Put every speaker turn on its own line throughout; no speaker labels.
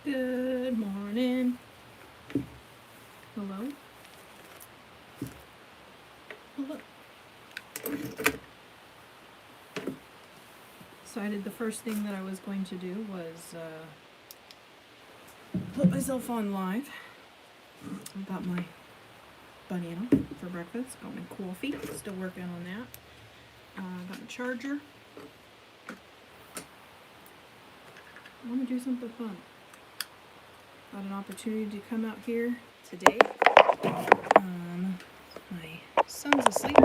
Good morning. Hello? Hello. Decided the first thing that I was going to do was put myself on live. I got my banana for breakfast, got my coffee, still working on that. Got my charger. I want to do something fun. Got an opportunity to come out here today. My son's asleep.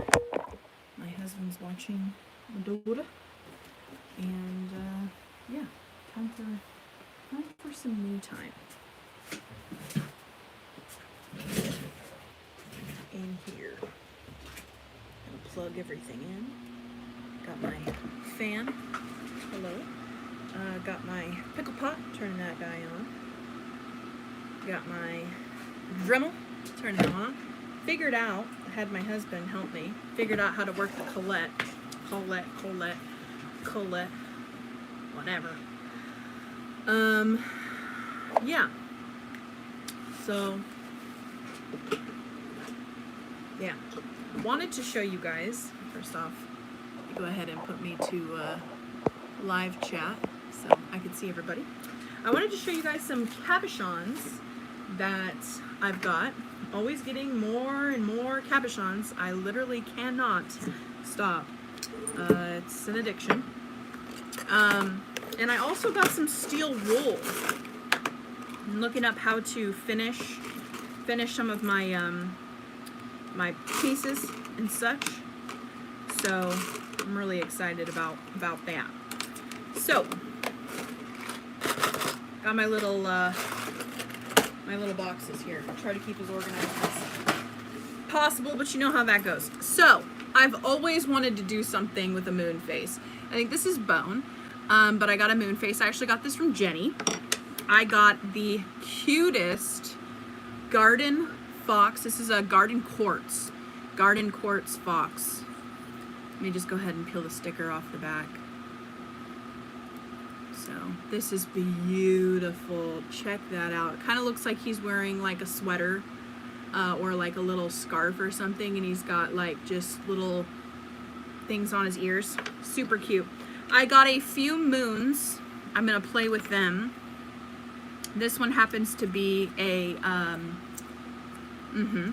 My husband's watching my daughter. And yeah, time for some me time. In here. Gonna plug everything in. Got my fan. Hello. Got my pickle pot, turning that guy on. Got my Dremel, turn it on. Figured out, I had my husband help me, figured out how to work the Colette, whatever. Yeah. So, yeah. Wanted to show you guys, first off, go ahead and put me to live chat so I could see everybody. I wanted to show you guys some cabochons that I've got. Always getting more and more cabochons. I literally cannot stop. It's an addiction. And I also got some steel wool. I'm looking up how to finish some of my my pieces and such. So I'm really excited about that. So got my little boxes here. I'll try to keep as organized as possible, but you know how that goes. So I've always wanted to do something with a moon face. I think this is bone, but I got a moon face. I actually got this from Jenny. I got the cutest garden fox. This is a garden quartz fox. Let me just go ahead and peel the sticker off the back. So this is beautiful. Check that out. It kind of looks like he's wearing like a sweater or like a little scarf or something, and he's got like just little things on his ears. Super cute. I got a few moons. I'm gonna play with them. This one happens to be a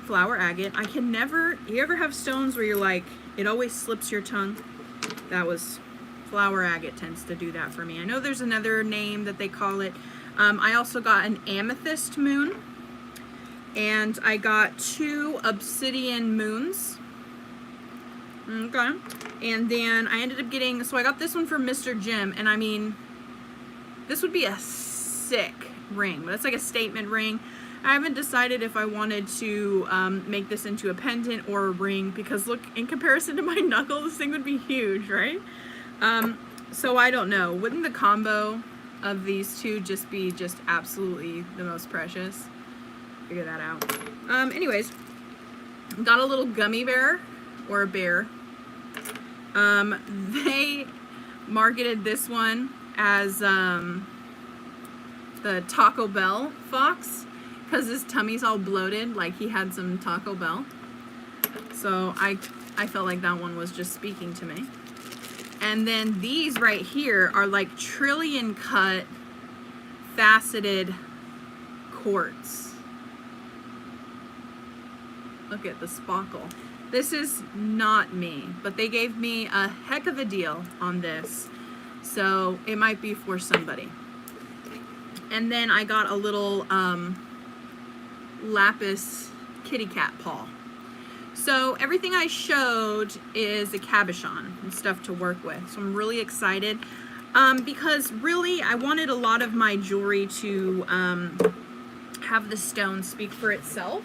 flower agate. I can never, you ever have stones where you're like, it always slips your tongue? That was flower agate, tends to do that for me. I know there's another name that they call it. I also got an amethyst moon, and I got 2 obsidian moons. Okay. And then I ended up getting, so I got this one from Mr. Jim, and I mean, this would be a sick ring, but it's like a statement ring. I haven't decided if I wanted to make this into a pendant or a ring, because look, in comparison to my knuckle, this thing would be huge, right? So I don't know. Wouldn't the combo of these two just be just absolutely the most precious? Figure that out. Anyways, got a little gummy bear, or a bear. They marketed this one as the Taco Bell fox, because his tummy's all bloated, like he had some Taco Bell. So I felt like that one was just speaking to me. And then these right here are like trillion cut faceted quartz. Look at the sparkle. This is not me, but they gave me a heck of a deal on this, so it might be for somebody. And then I got a little lapis kitty cat paw. So everything I showed is a cabochon and stuff to work with. So I'm really excited because really I wanted a lot of my jewelry to have the stone speak for itself.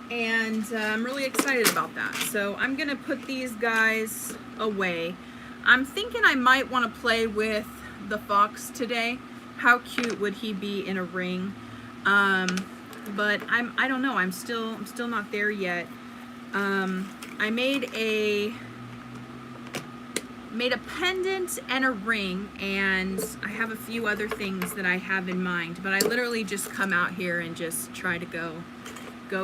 And I'm really excited about that. So I'm gonna put these guys away. I'm thinking I might want to play with the fox today. How cute would he be in a ring? But I don't know. I'm still not there yet. I made a made a pendant and a ring, and I have a few other things that I have in mind, but I literally just come out here and just try to go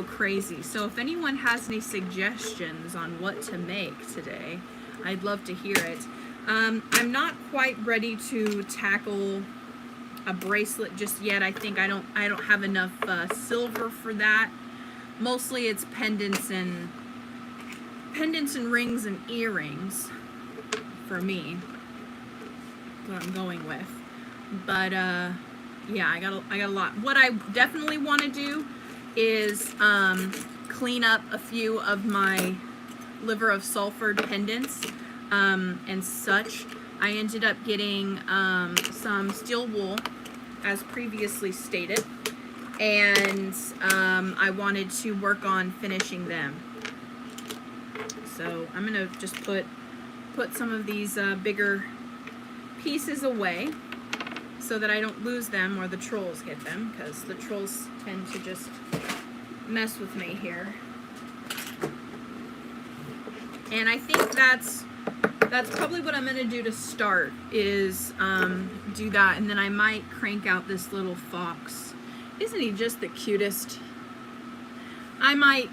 crazy. So if anyone has any suggestions on what to make today, I'd love to hear it. I'm not quite ready to tackle a bracelet just yet. I think I don't have enough silver for that. Mostly it's pendants and rings and earrings for me. That's what I'm going with. But yeah, I got a lot. What I definitely want to do is clean up a few of my liver of sulfur pendants and such. I ended up getting some steel wool, as previously stated, and I wanted to work on finishing them. So I'm gonna just put some of these bigger pieces away so that I don't lose them or the trolls get them, because the trolls tend to just mess with me here. And I think that's probably what I'm gonna do to start, is do that, and then I might crank out this little fox. Isn't he just the cutest? I might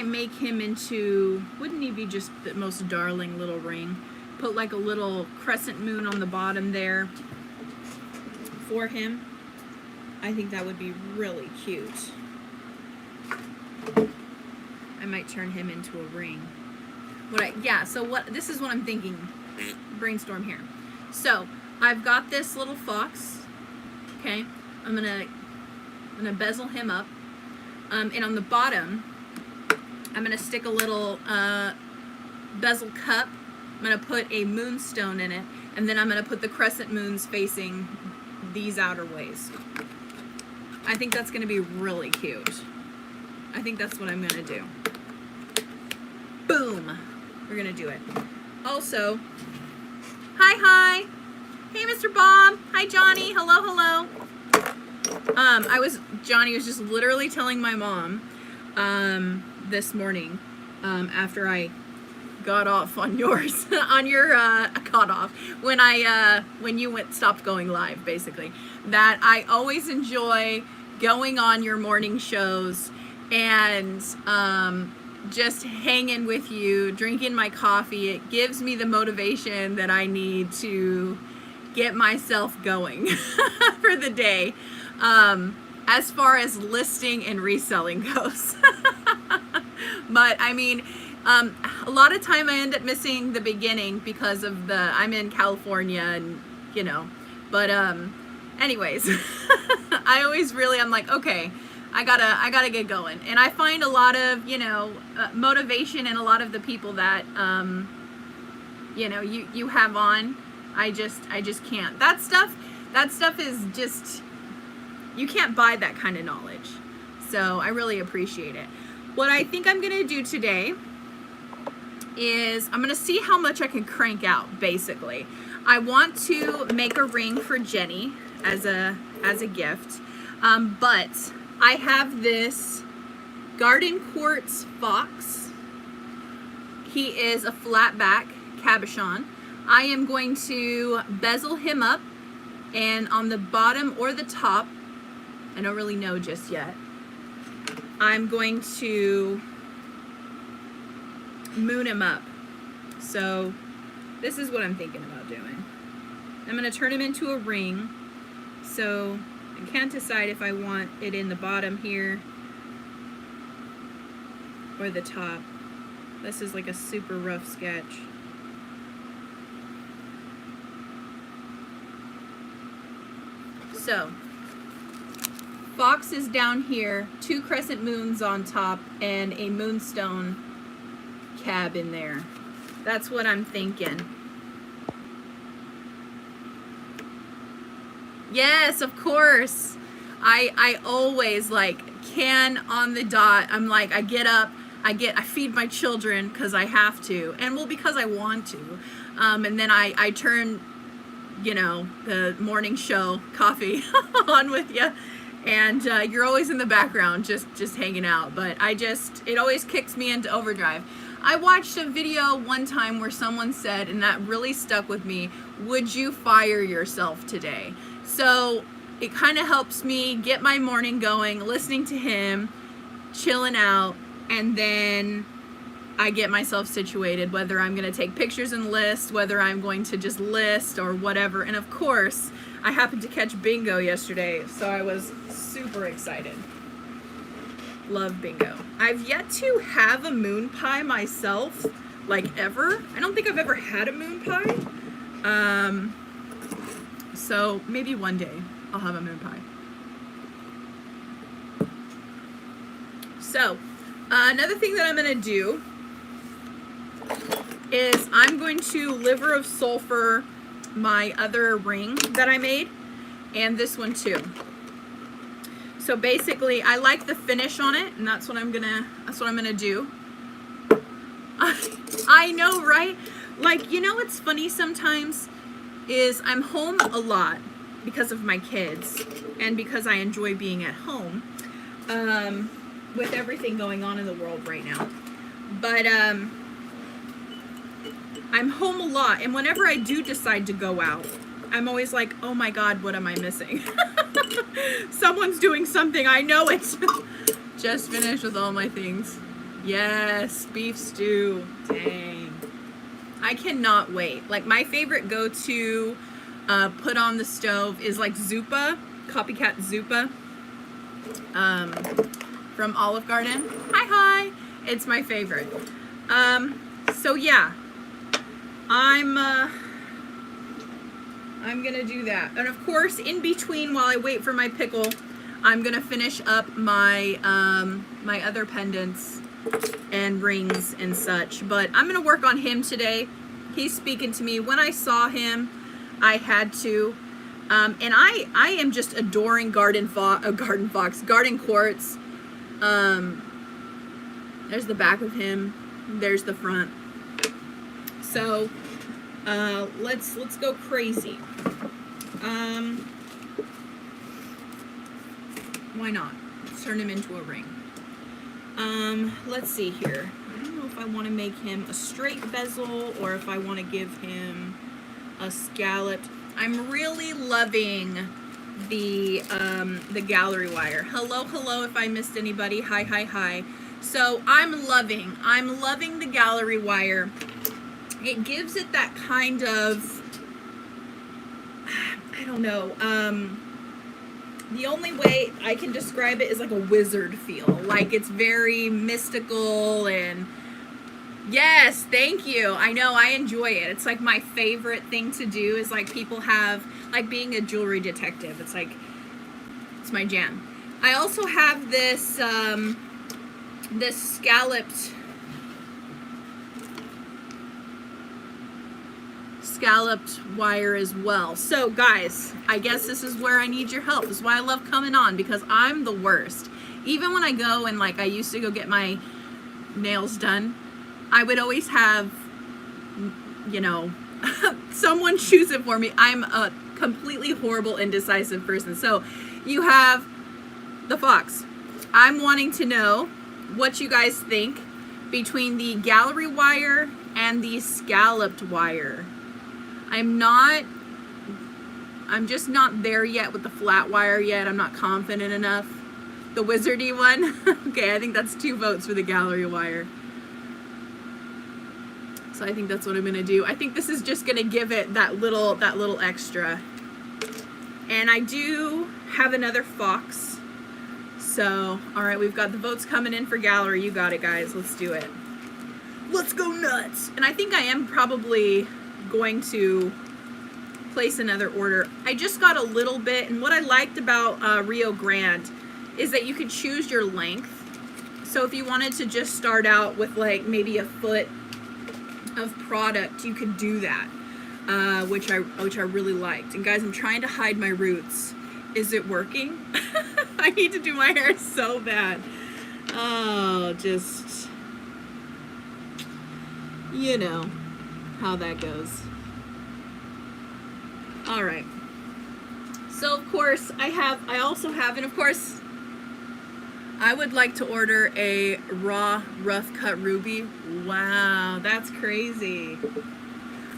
make him into, wouldn't he be just the most darling little ring? Put like a little crescent moon on the bottom there for him. I think that would be really cute. I might turn him into a ring. This is what I'm thinking. Brainstorm here. So I've got this little fox. Okay, I'm gonna bezel him up, and on the bottom, I'm gonna stick a little bezel cup. I'm gonna put a moonstone in it, and then I'm gonna put the crescent moons facing these outer ways. I think that's gonna be really cute. I think that's what I'm gonna do. Boom. We're gonna do it. Also, hi. Hey, Mr. Bob. Hi, Johnny. Hello. Johnny was just literally telling my mom this morning, after I got off on yours, on your got off when you stopped going live, basically, that I always enjoy going on your morning shows and just hanging with you, drinking my coffee. It gives me the motivation that I need to get myself going for the day, as far as listing and reselling goes. But I mean, a lot of time I end up missing the beginning because of I'm in California, and but anyways, I'm like, okay, I gotta get going. And I find a lot of motivation in a lot of the people that you have on. I just can't. That stuff is just, you can't buy that kind of knowledge. So I really appreciate it. What I think I'm gonna do today is I'm gonna see how much I can crank out. Basically, I want to make a ring for Jenny as a gift, but I have this garden quartz fox. He is a flat back cabochon. I am going to bezel him up, and on the bottom or the top, I don't really know just yet, I'm going to moon him up. So this is what I'm thinking about doing. I'm going to turn him into a ring. So I can't decide if I want it in the bottom here or the top. This is like a super rough sketch. So fox is down here, 2 crescent moons on top, and a moonstone cab in there. That's what I'm thinking. Yes, of course. I always can on the dot. I'm like, I get up, I feed my children because I have to, and because I want to, and then I turn the morning show coffee on with you, and you're always in the background just hanging out. But it always kicks me into overdrive. I watched a video one time where someone said, and that really stuck with me, would you fire yourself today? So it kind of helps me get my morning going, listening to him, chilling out, and then I get myself situated, whether I'm going to take pictures and list, whether I'm going to just list or whatever. And of course, I happened to catch bingo yesterday, so I was super excited. Love bingo. I've yet to have a moon pie myself, like ever. I don't think I've ever had a moon pie. So maybe one day I'll have a moon pie. So another thing that I'm gonna do is I'm going to liver of sulfur my other ring that I made, and this one too. So basically, I like the finish on it, and that's what I'm gonna do. I know, right? Like, you know what's funny sometimes is I'm home a lot because of my kids and because I enjoy being at home with everything going on in the world right now. But I'm home a lot, and whenever I do decide to go out, I'm always like, oh my God, what am I missing? Someone's doing something, I know it. Just finished with all my things. Yes, beef stew, dang. I cannot wait. Like, my favorite go-to put on the stove is like Zupa, Copycat Zupa, from Olive Garden. Hi. It's my favorite. So yeah, I'm gonna do that. And of course, in between, while I wait for my pickle, I'm gonna finish up my my other pendants and rings and such. But I'm gonna work on him today. He's speaking to me. When I saw him, I had to. And I am just adoring garden quartz. There's the back of him. There's the front. So let's go crazy. Why not? Let's turn him into a ring. Let's see here. I don't know if I want to make him a straight bezel or if I want to give him a scalloped. I'm really loving the gallery wire. Hello, if I missed anybody. Hi. So I'm loving the gallery wire. It gives it that kind of, I don't know, the only way I can describe it is like a wizard feel. Like, it's very mystical and, yes, thank you. I know, I enjoy it. It's like my favorite thing to do is like people have, like being a jewelry detective. It's like, it's my jam. I also have this, this scalloped wire as well. So guys, I guess this is where I need your help. This is why I love coming on, because I'm the worst. Even when I go and like I used to go get my nails done, I would always have, you know, someone choose it for me. I'm a completely horrible, indecisive person. So you have the fox. I'm wanting to know what you guys think between the gallery wire and the scalloped wire. I'm just not there yet with the flat wire yet. I'm not confident enough. The wizardy one. Okay, I think that's 2 votes for the gallery wire. So I think that's what I'm gonna do. I think this is just gonna give it that little extra. And I do have another fox. So, all right, we've got the votes coming in for gallery. You got it, guys. Let's do it. Let's go nuts. And I think I am probably going to place another order. I just got a little bit, and what I liked about Rio Grande is that you could choose your length. So if you wanted to just start out with like maybe a foot of product, you could do that, which I really liked. And guys, I'm trying to hide my roots. Is it working? I need to do my hair so bad. Oh, just, you know how that goes. All right. So of course I also have, and of course I would like to order a raw rough cut ruby. Wow, that's crazy.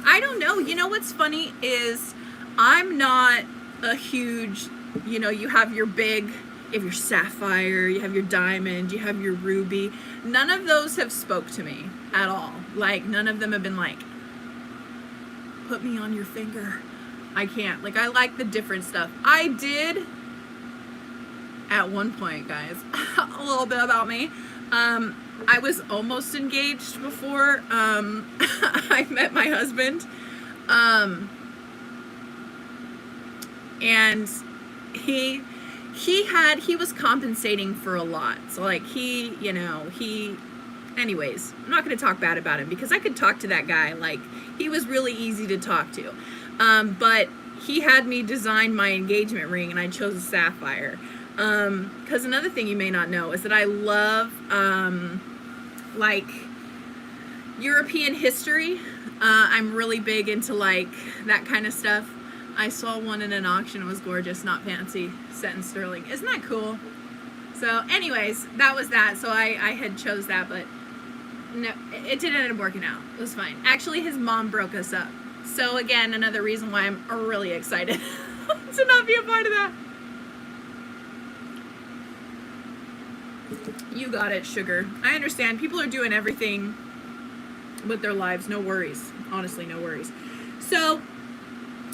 I don't know. You know what's funny is I'm not a huge, you know, you have your big, you have your sapphire, you have your diamond, you have your ruby. None of those have spoke to me at all. Like, none of them have been like, put me on your finger. I can't. Like, I like the different stuff. I did, at one point, guys, a little bit about me. I was almost engaged before I met my husband. And he was compensating for a lot. So like anyways, I'm not going to talk bad about him because I could talk to that guy. Like, he was really easy to talk to. But he had me design my engagement ring and I chose a sapphire. Because another thing you may not know is that I love, like, European history. I'm really big into, like, that kind of stuff. I saw one in an auction. It was gorgeous, not fancy, set in sterling. Isn't that cool? So, anyways, that was that. So I had chose that, but no, it didn't end up working out. It was fine. Actually, his mom broke us up. So, again, another reason why I'm really excited to not be a part of that. You got it, sugar. I understand. People are doing everything with their lives. No worries. Honestly, no worries. So,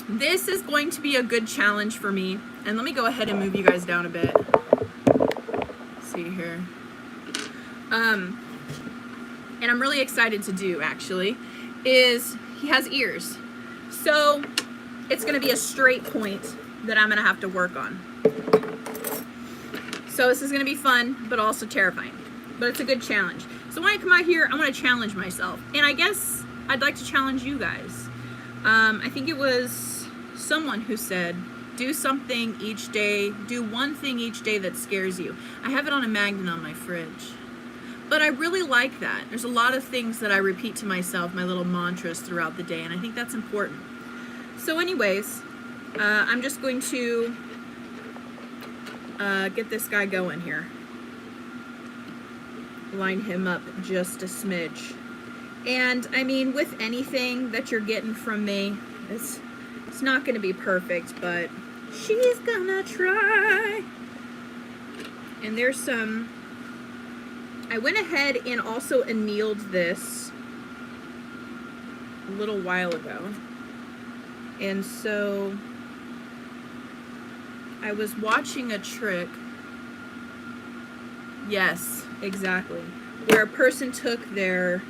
this is going to be a good challenge for me. And let me go ahead and move you guys down a bit. Let's see here. And I'm really excited to do, actually, is he has ears. So, it's going to be a straight point that I'm going to have to work on. So this is going to be fun, but also terrifying. But it's a good challenge. So when I come out here, I want to challenge myself. And I guess I'd like to challenge you guys. I think it was someone who said, do something each day, do one thing each day that scares you. I have it on a magnet on my fridge. But I really like that. There's a lot of things that I repeat to myself, my little mantras throughout the day, and I think that's important. So anyways, I'm just going to get this guy going here. Line him up just a smidge. And I mean, with anything that you're getting from me, it's not going to be perfect, but she's gonna try. And there's some, I went ahead and also annealed this a little while ago. And so I was watching a trick. Yes, exactly. Where a person took their,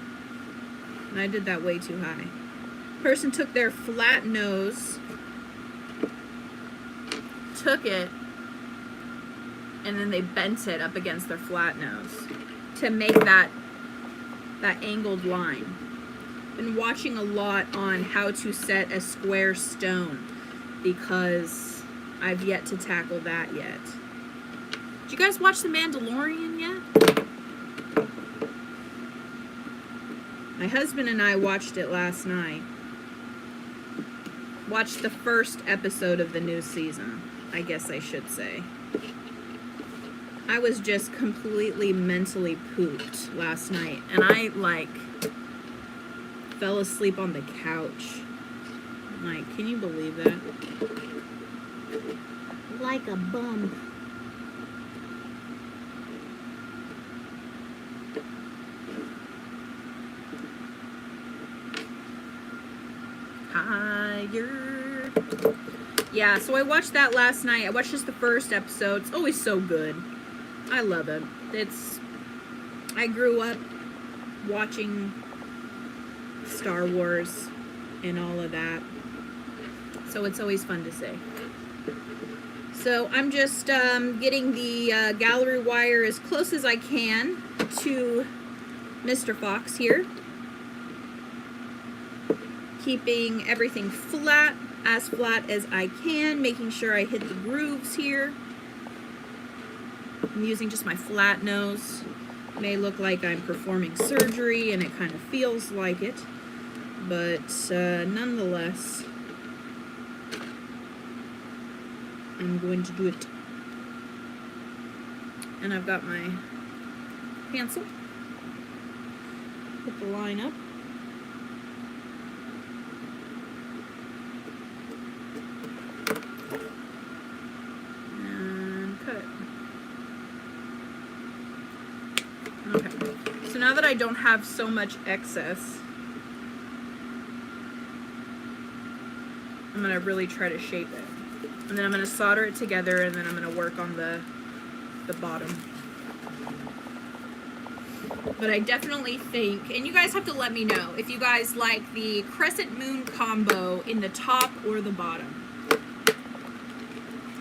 and I did that way too high. Person took their flat nose, took it, and then they bent it up against their flat nose to make that angled line. Been watching a lot on how to set a square stone because I've yet to tackle that yet. Did you guys watch The Mandalorian yet? My husband and I watched it last night. Watched the first episode of the new season, I guess I should say. I was just completely mentally pooped last night, and I, like, fell asleep on the couch. Like, can you believe that? Like a bum. Higher. Yeah, so I watched that last night. I watched just the first episode. It's always so good. I love it. I grew up watching Star Wars and all of that. So it's always fun to say. So I'm just getting the gallery wire as close as I can to Mr. Fox here. Keeping everything flat as I can, making sure I hit the grooves here. I'm using just my flat nose. It may look like I'm performing surgery, and it kind of feels like it, but nonetheless, I'm going to do it. And I've got my pencil. Put the line up. And cut it. Okay. So now that I don't have so much excess, I'm going to really try to shape it. And then I'm going to solder it together, and then I'm going to work on the bottom. But I definitely think, and you guys have to let me know if you guys like the crescent moon combo in the top or the bottom.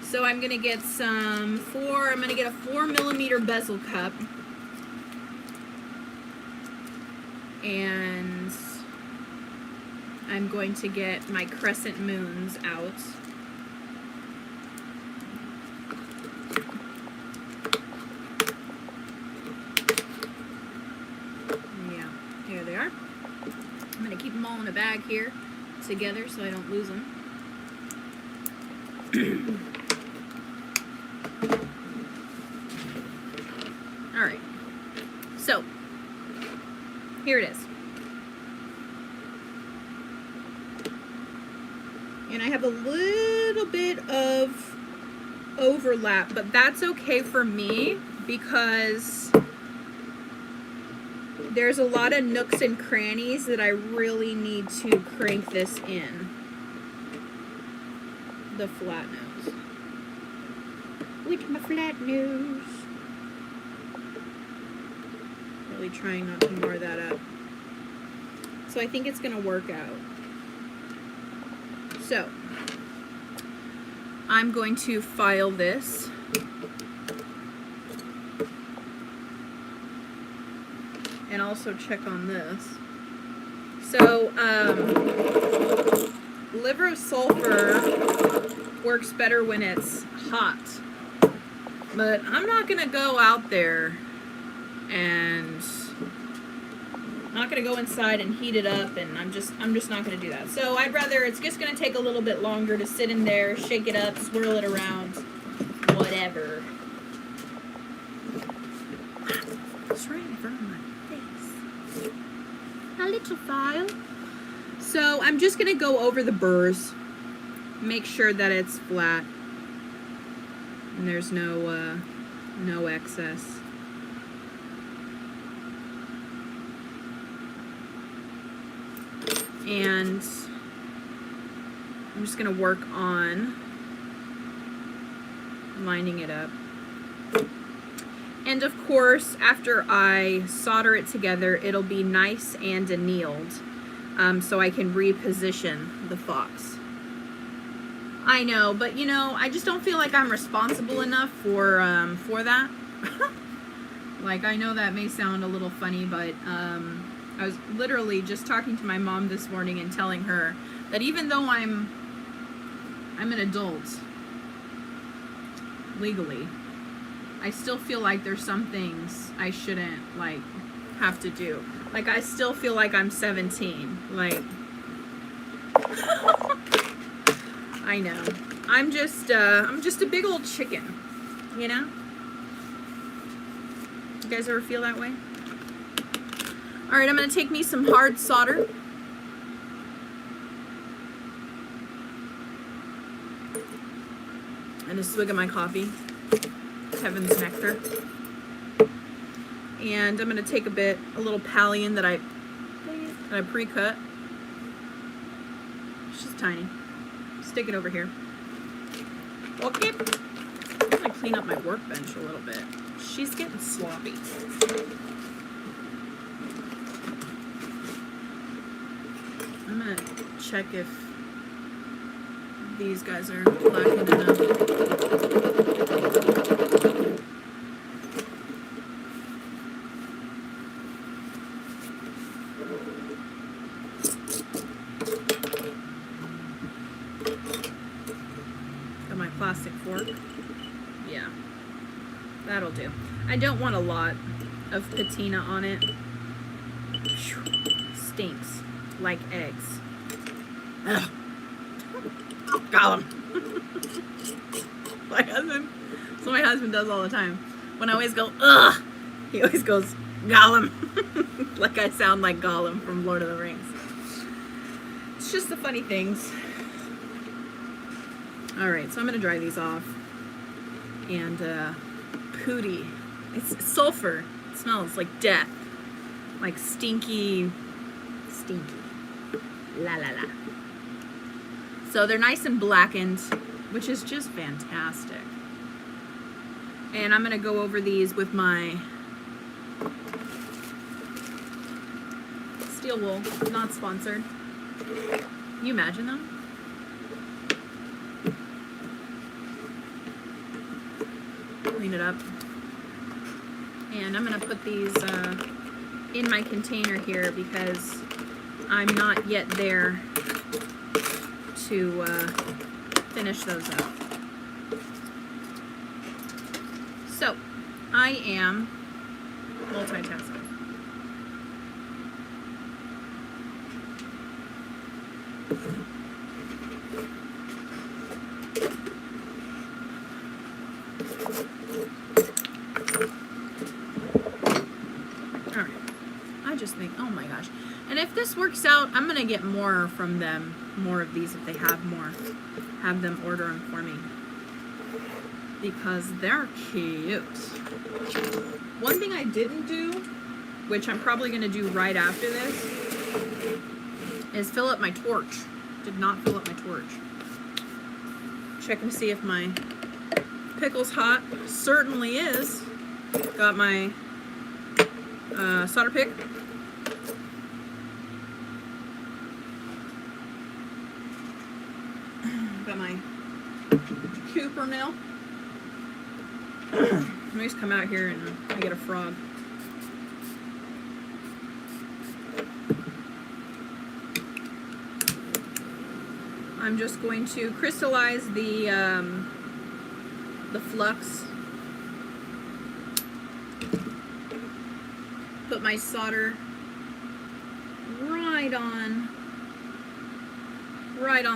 So I'm going to get I'm going to get a 4mm bezel cup. And I'm going to get my crescent moons out. Yeah, here they are. I'm going to keep them all in a bag here together so I don't lose them. All right. So, here it is. And I have a little bit of overlap, but that's okay for me because there's a lot of nooks and crannies that I really need to crank this in. The flat nose. With my flat nose. Really trying not to mar that up. So I think it's going to work out. So, I'm going to file this. And also check on this. So, liver of sulfur works better when it's hot. But I'm not going to go out there and not going to go inside and heat it up, and I'm just not going to do that. So I'd rather, it's just going to take a little bit longer to sit in there, shake it up, swirl it around, whatever. It's right in front of my face. A little file. So I'm just going to go over the burrs, make sure that it's flat, and there's no excess. And I'm just going to work on lining it up. And of course, after I solder it together, it'll be nice and annealed, so I can reposition the fox. I know, but you know, I just don't feel like I'm responsible enough for that. Like, I know that may sound a little funny, but I was literally just talking to my mom this morning and telling her that even though I'm an adult legally, I still feel like there's some things I shouldn't like have to do. Like, I still feel like I'm 17. Like, I know. I'm just a big old chicken, you know? You guys ever feel that way? All right, I'm going to take me some hard solder. And a swig of my coffee. Heaven's nectar. And I'm going to take a little pallium that I pre-cut. It's just tiny. Stick it over here. Okay. I'm going to clean up my workbench a little bit. She's getting sloppy. I'm going to check if these guys are lacking enough. Got my plastic fork. Yeah, that'll do. I don't want a lot of patina on it. Stinks like eggs. Ugh. Got 'em. My husband does all the time. When I always go, ugh, he always goes, Gollum. Like I sound like Gollum from Lord of the Rings. It's just the funny things. Alright, so I'm going to dry these off. And, pooty. It's sulfur. It smells like death. Like stinky. La la la. So they're nice and blackened, which is just fantastic. And I'm going to go over these with my steel wool, not sponsored. Can you imagine them? Clean it up. And I'm going to put these in my container here because I'm not yet there to finish those up. So, I am multitasking. Alright. I just think, oh my gosh. And if this works out, I'm going to get more from them. More of these if they have more. Have them order them for me. Because they're cute. One thing I didn't do, which I'm probably going to do right after this, is fill up my torch. Did not fill up my torch. Checking to see if my pickle's hot. Certainly is. Got my solder pick. Got my Cooper nail. I always come out here and I get a frog. I'm just going to crystallize the flux. Put my solder right on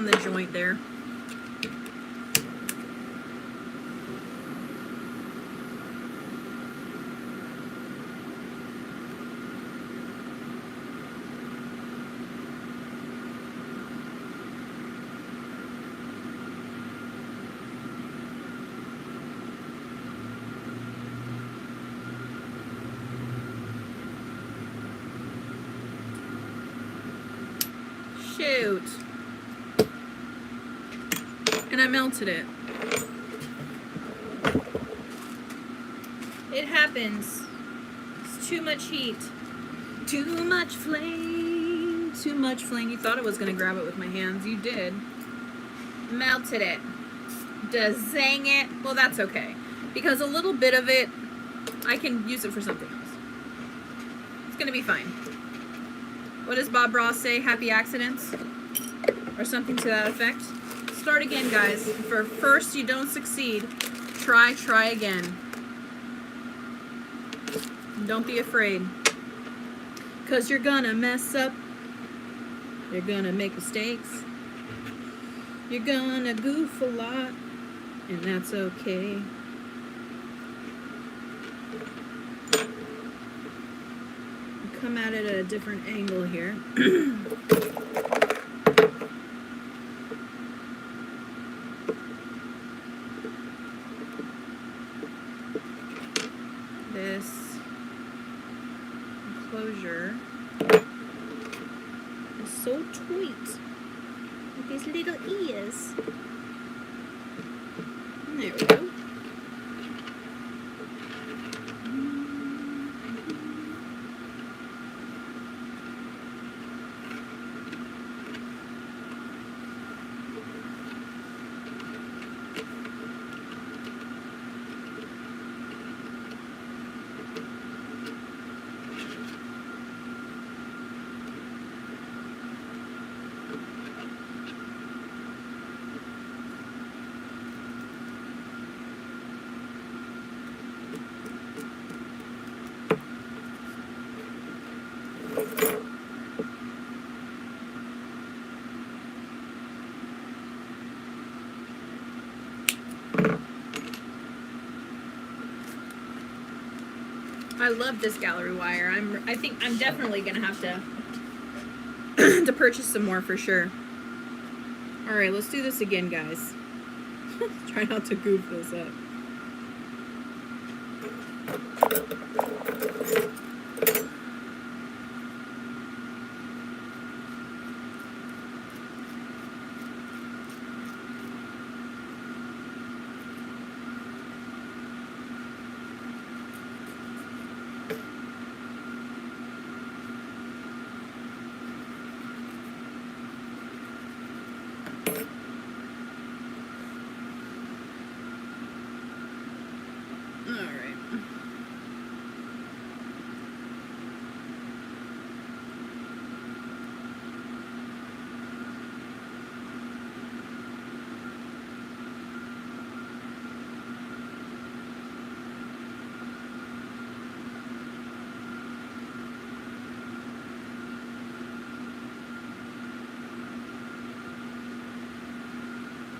the joint there. Shoot. And I melted it. It happens. It's too much heat. Too much flame. Too much flame. You thought I was going to grab it with my hands. You did. Melted it. Dang it. Well, that's okay. Because a little bit of it, I can use it for something else. It's going to be fine. What does Bob Ross say? Happy accidents? Or something to that effect. Start again, guys. If for first you don't succeed, try again. Don't be afraid. Because you're gonna mess up. You're gonna make mistakes. You're gonna goof a lot. And that's okay. Come at it at a different angle here. This enclosure is so sweet with these little ears. There we go. I love this gallery wire. I think I'm definitely gonna have to to purchase some more for sure. All right, let's do this again, guys. Try not to goof this up.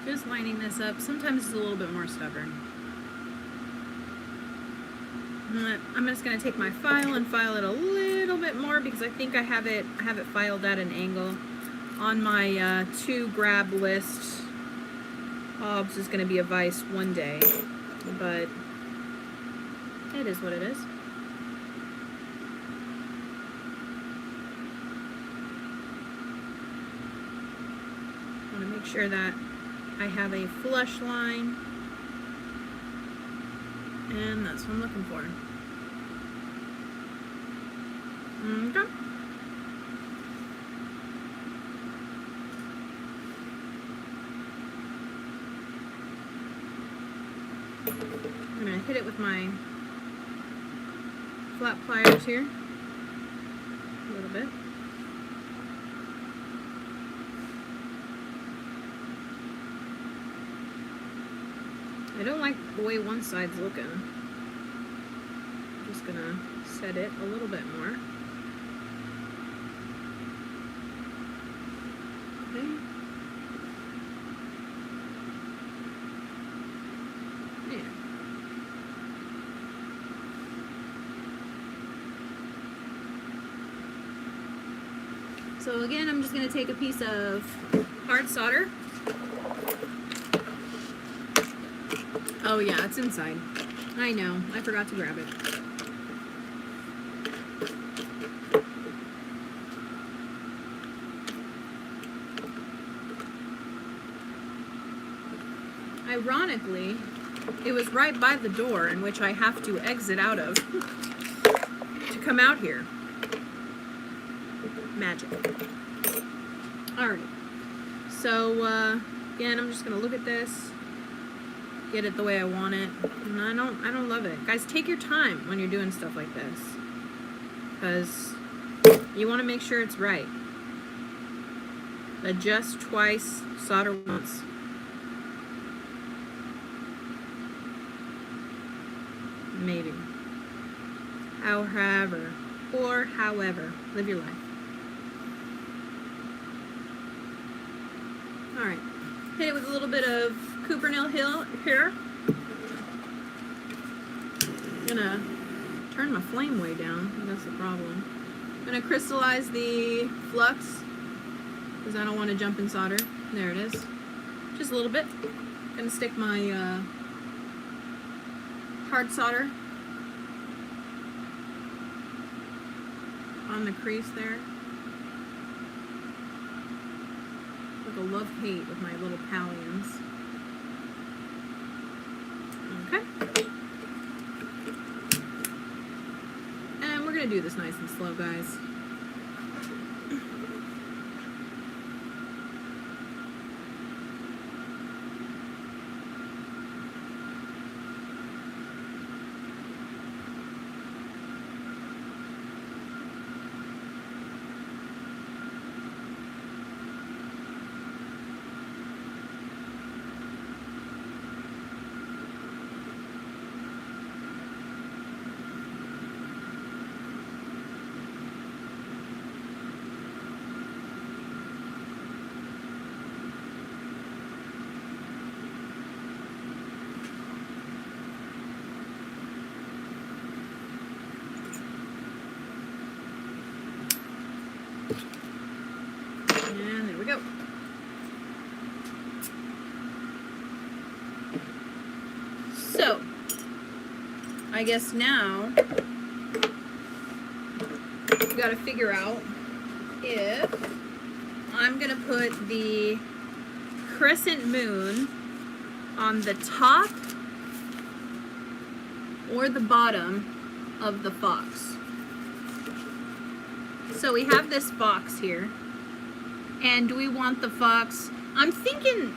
Just lining this up. Sometimes it's a little bit more stubborn. I'm just going to take my file and file it a little bit more because I think I have it filed at an angle. On my to grab list, Hobbs is going to be a vice one day, but it is what it is. I want to make sure that I have a flush line, and that's what I'm looking for. Okay. I'm going to hit it with my flat pliers here a little bit. I don't like the way one side's looking. I'm just gonna set it a little bit more. Okay. Yeah. So again, I'm just gonna take a piece of hard solder. Oh yeah, it's inside. I know, I forgot to grab it. Ironically, it was right by the door in which I have to exit out of to come out here. Magic. Alright. So, again, I'm just gonna look at this. Get it the way I want it. And I don't love it. Guys, take your time when you're doing stuff like this. Because you want to make sure it's right. Adjust twice, solder once. Maybe. However. Or however. Live your life. Alright. Hit it with a little bit of Cupernell Hill here. I'm gonna turn my flame way down. That's the problem. I'm gonna crystallize the flux because I don't want to jump in solder. There it is. Just a little bit. Gonna stick my hard solder on the crease there. Like a love-hate with my little pallions. Okay. And we're gonna do this nice and slow, guys. And there we go. So, I guess now we gotta figure out if I'm gonna put the crescent moon on the top or the bottom of the fox. So we have this fox here, and do we want the fox? I'm thinking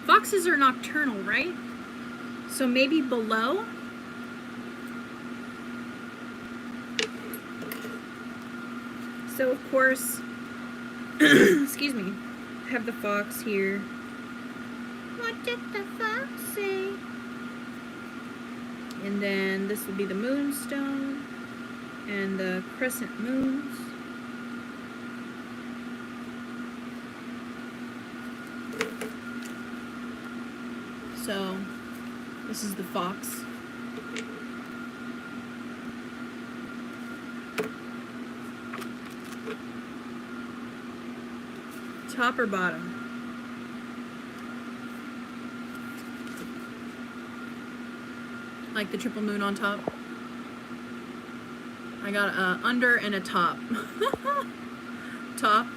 foxes are nocturnal, right? So maybe below. So of course, excuse me, have the fox here. What did the fox say? And then this will be the moonstone and the crescent moons. So this is the fox. Top or bottom? Like the triple moon on top. I got a under and a top. Top.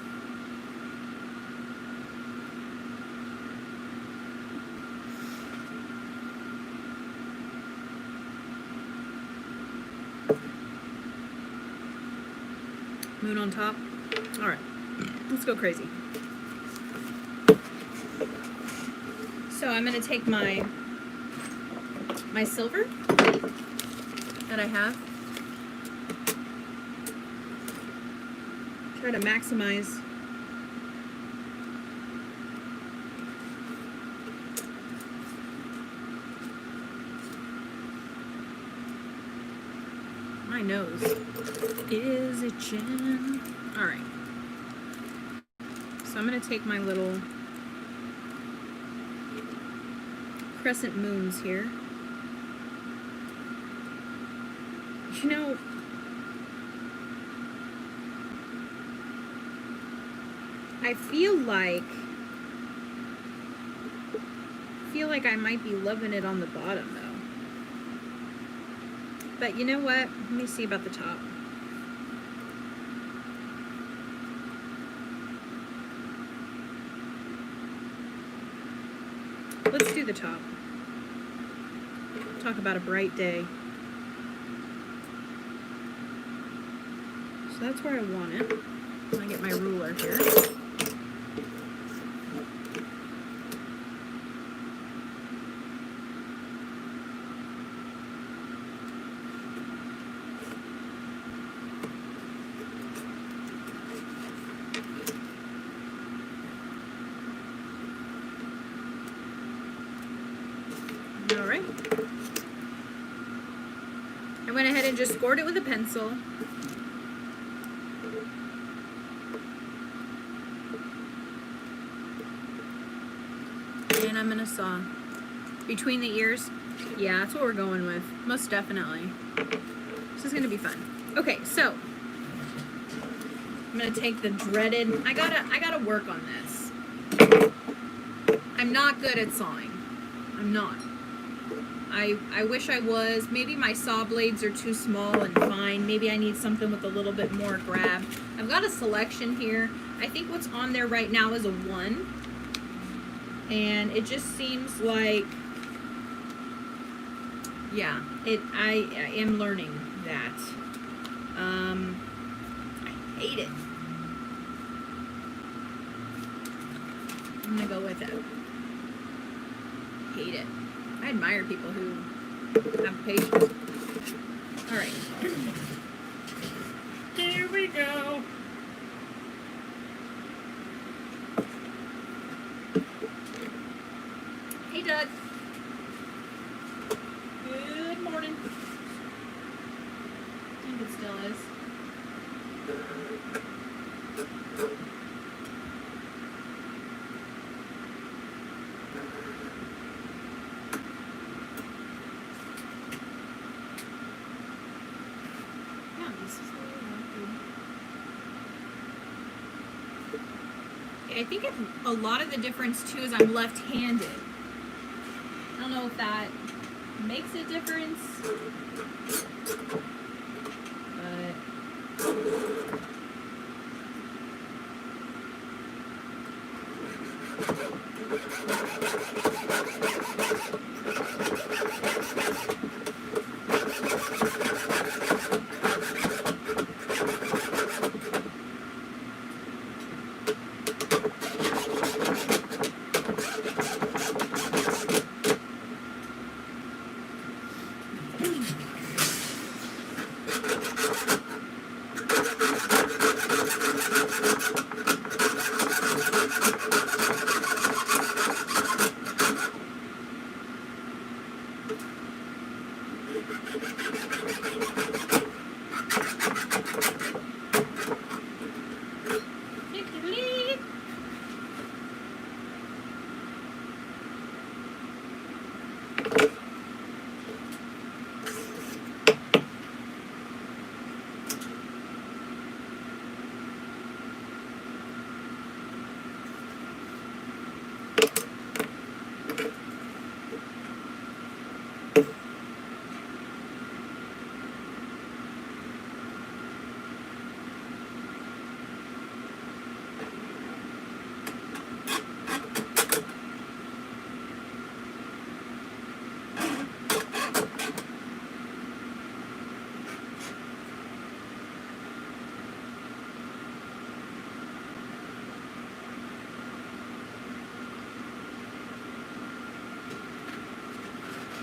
Moon on top. All right, let's go crazy. So I'm gonna take my silver that I have. Try to maximize my nose is itching. All right. So I'm gonna take my little crescent moons here. You know, I feel like I might be loving it on the bottom though. But you know what? Let me see about the top. Let's do the top. Talk about a bright day. So that's where I want it. I'm gonna get my ruler here. All right. I went ahead and just scored it with a pencil. And I'm gonna saw between the ears. Yeah, that's what we're going with. Most definitely. This is gonna be fun. Okay, so I'm gonna take the dreaded. I gotta work on this. I'm not good at sawing. I'm not. I wish I was. Maybe my saw blades are too small and fine. Maybe I need something with a little bit more grab. I've got a selection here. I think what's on there right now is a 1. And it just seems like, yeah, I am learning that. I hate it. I'm gonna go with it. Hate it. I admire people who have patience. All right. Here we go. Hey, Doug. Good morning. I think it still is. I think a lot of the difference too is I'm left-handed. I don't know if that makes a difference, but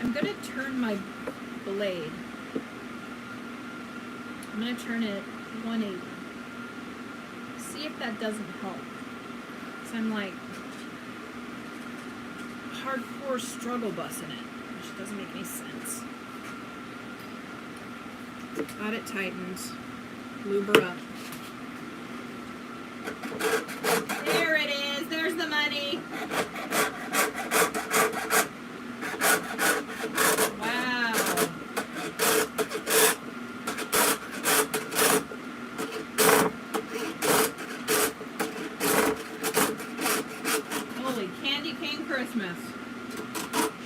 I'm gonna turn my blade. I'm gonna turn it 180. See if that doesn't help. So I'm like hardcore struggle busing it, which doesn't make any sense. Got it tightened. Lube her up. There it is. There's the money. Wow. Holy candy cane Christmas.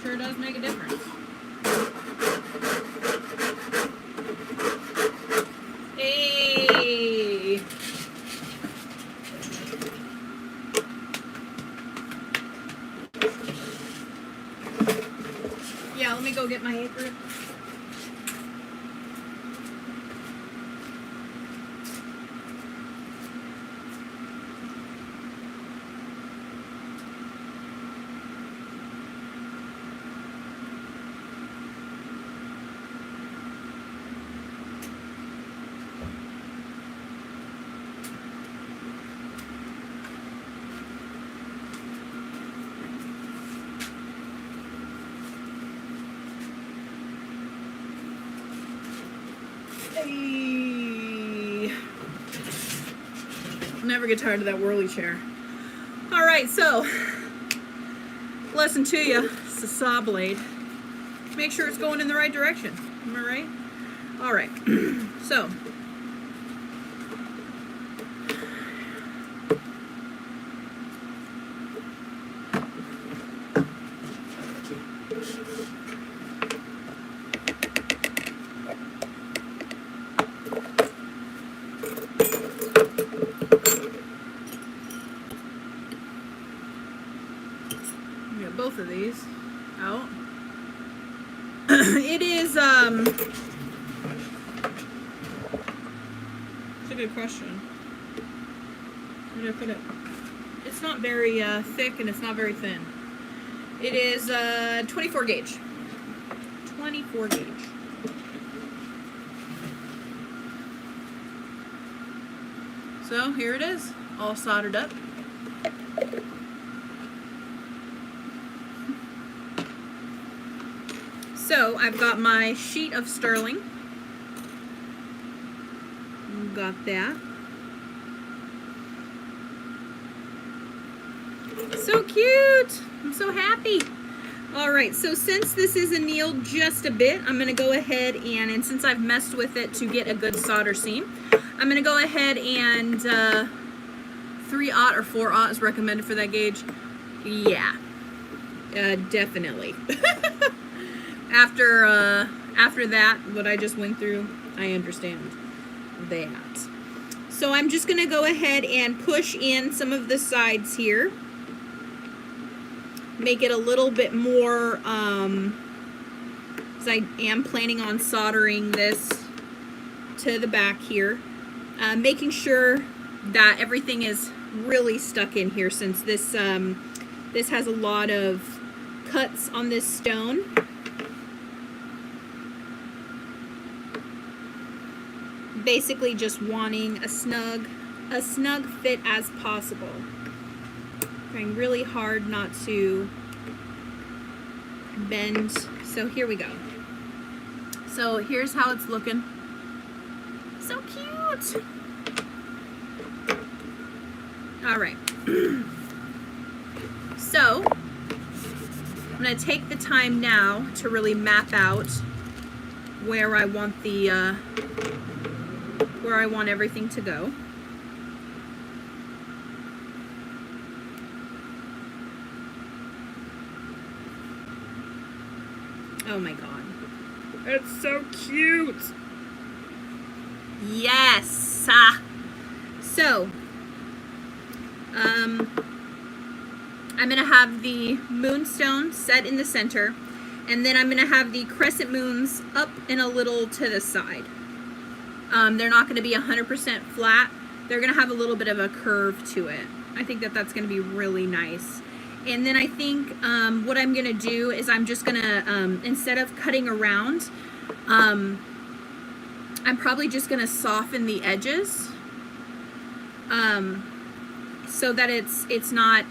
Sure does make a difference. Hey. Yeah, let me go get my apron. Never get tired of that whirly chair. All right, so lesson to you, it's a saw blade. Make sure it's going in the right direction. Am I right? All right, so both of these out. It is, it's a good question. Where did I put it? It's not very thick and it's not very thin. It is 24 gauge. 24 gauge. So here it is, all soldered up. So I've got my sheet of sterling. Got that. So cute. I'm so happy. All right, so since this is annealed just a bit, I'm gonna go ahead and since I've messed with it to get a good solder seam, I'm gonna go ahead and 3/0 or 4/0 is recommended for that gauge. Yeah, definitely. After that, what I just went through, I understand that. So I'm just gonna go ahead and push in some of the sides here. Make it a little bit more, because I am planning on soldering this to the back here. Making sure that everything is really stuck in here, since this this has a lot of cuts on this stone. Basically just wanting a snug fit as possible. Trying really hard not to bend. So here we go. So here's how it's looking. So cute. All right. So I'm going to take the time now to really map out where I want the where I want everything to go. Oh my god. It's so cute. Yes. So, I'm going to have the moonstone set in the center, and then I'm going to have the crescent moons up and a little to the side. They're not going to be 100% flat. They're going to have a little bit of a curve to it. I think that that's going to be really nice. And then I think what I'm going to do is I'm just going to, instead of cutting around, I'm probably just going to soften the edges so that it's not,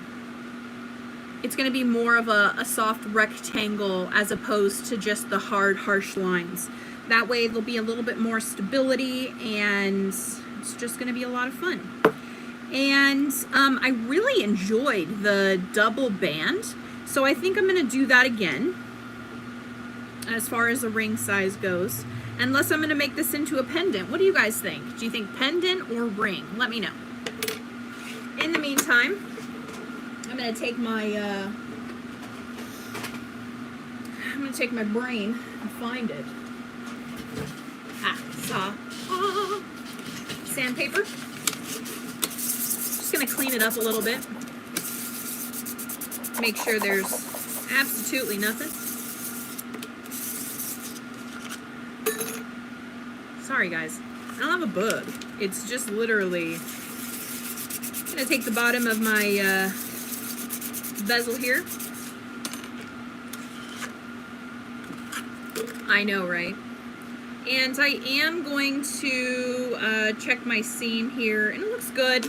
it's going to be more of a soft rectangle as opposed to just the hard, harsh lines. That way there'll be a little bit more stability, and it's just going to be a lot of fun. And I really enjoyed the double band, so I think I'm going to do that again as far as the ring size goes, unless I'm going to make this into a pendant. What do you guys think? Do you think pendant or ring? Let me know. In the meantime, I'm going to take my brain and find it. Sandpaper. Just gonna clean it up a little bit. Make sure there's absolutely nothing. Sorry guys, I don't have a bug. It's just literally, I'm gonna take the bottom of my bezel here. I know, right? And I am going to check my seam here, and it looks good. I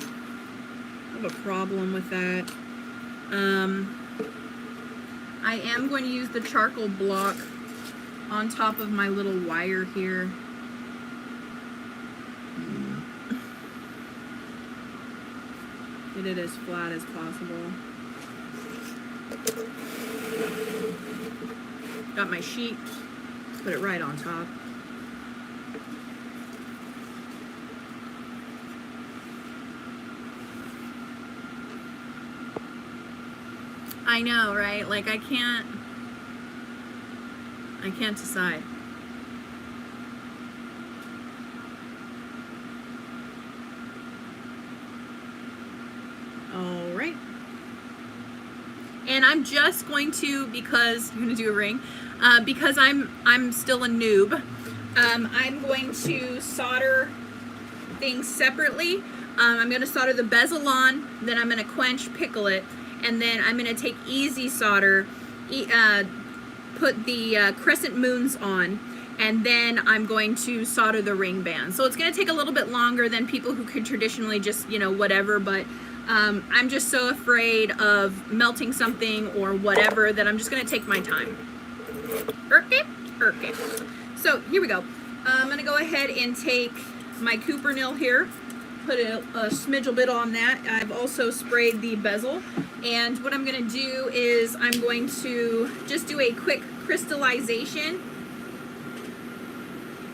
have a problem with that. I am going to use the charcoal block on top of my little wire here. Get it as flat as possible. Got my sheet, put it right on top. I know, right? Like I can't decide. All right. And I'm just going to, because I'm going to do a ring, because I'm still a noob, I'm going to solder things separately. I'm going to solder the bezel on, then I'm going to quench pickle it, and then I'm going to take easy solder, put the crescent moons on, and then I'm going to solder the ring band. So it's going to take a little bit longer than people who could traditionally just, you know, whatever, but I'm just so afraid of melting something or whatever that I'm just going to take my time. Okay. So here we go. I'm going to go ahead and take my Cupernil here, put a smidge bit on that. I've also sprayed the bezel. And what I'm going to do is I'm going to just do a quick crystallization.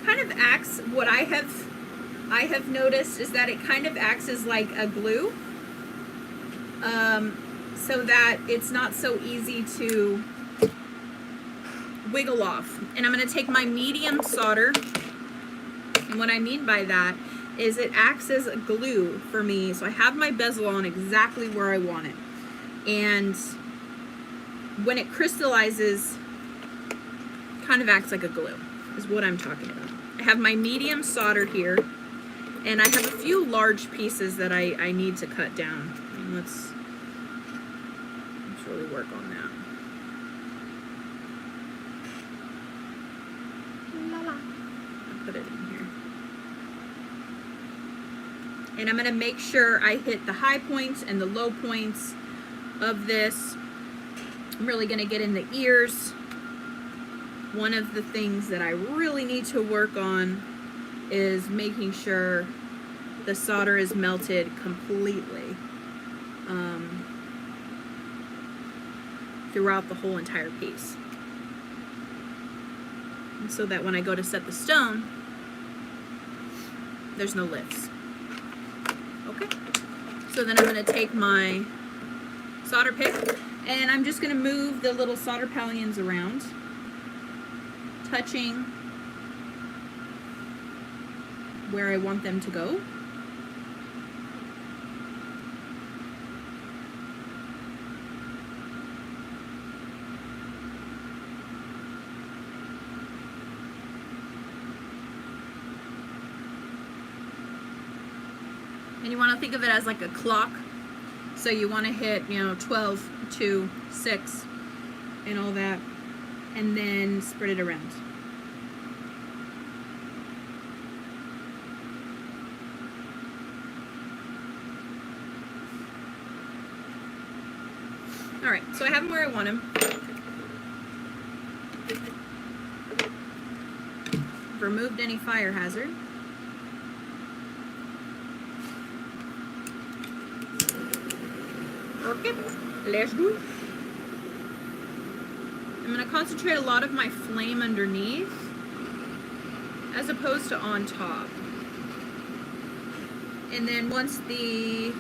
Kind of acts, what I have noticed is that it kind of acts as like a glue. so that it's not so easy to wiggle off. And I'm going to take my medium solder, and what I mean by that is it acts as a glue for me. So I have my bezel on exactly where I want it, and when it crystallizes, kind of acts like a glue, is what I'm talking about. I have my medium solder here, and I have a few large pieces that I need to cut down. And let's really work on that. I'll put it in here. And I'm going to make sure I hit the high points and the low points of this. I'm really going to get in the ears. One of the things that I really need to work on is making sure the solder is melted completely throughout the whole entire piece. And so that when I go to set the stone, there's no lifts. Okay, so then I'm going to take my solder pick, and I'm just going to move the little solder pallions around, touching where I want them to go. And you want to think of it as like a clock. So you want to hit, 12, 2, 6, and all that, and then spread it around. All right, so I have them where I want them. Removed any fire hazard. Okay, let's do it. I'm going to concentrate a lot of my flame underneath as opposed to on top. And then once the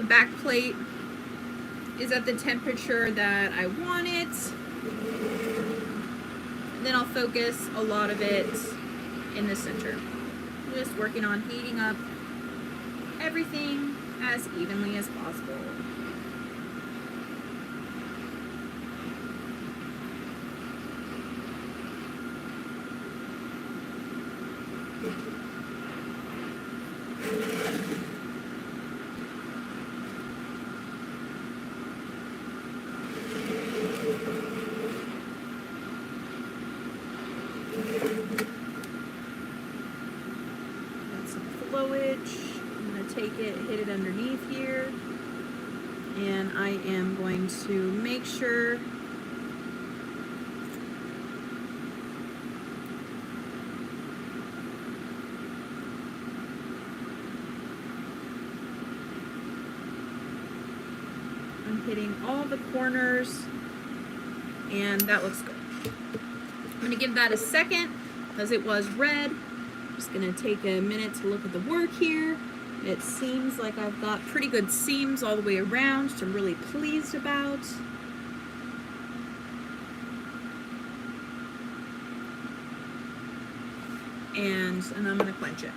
back plate is at the temperature that I want it, then I'll focus a lot of it in the center. Just working on heating up everything as evenly as possible. Got some flowage. Take it, hit it underneath here, and I am going to make sure I'm hitting all the corners, and that looks good. I'm going to give that a second because it was red. I'm just going to take a minute to look at the work here. It seems like I've got pretty good seams all the way around, which I'm really pleased about. And I'm going to quench it.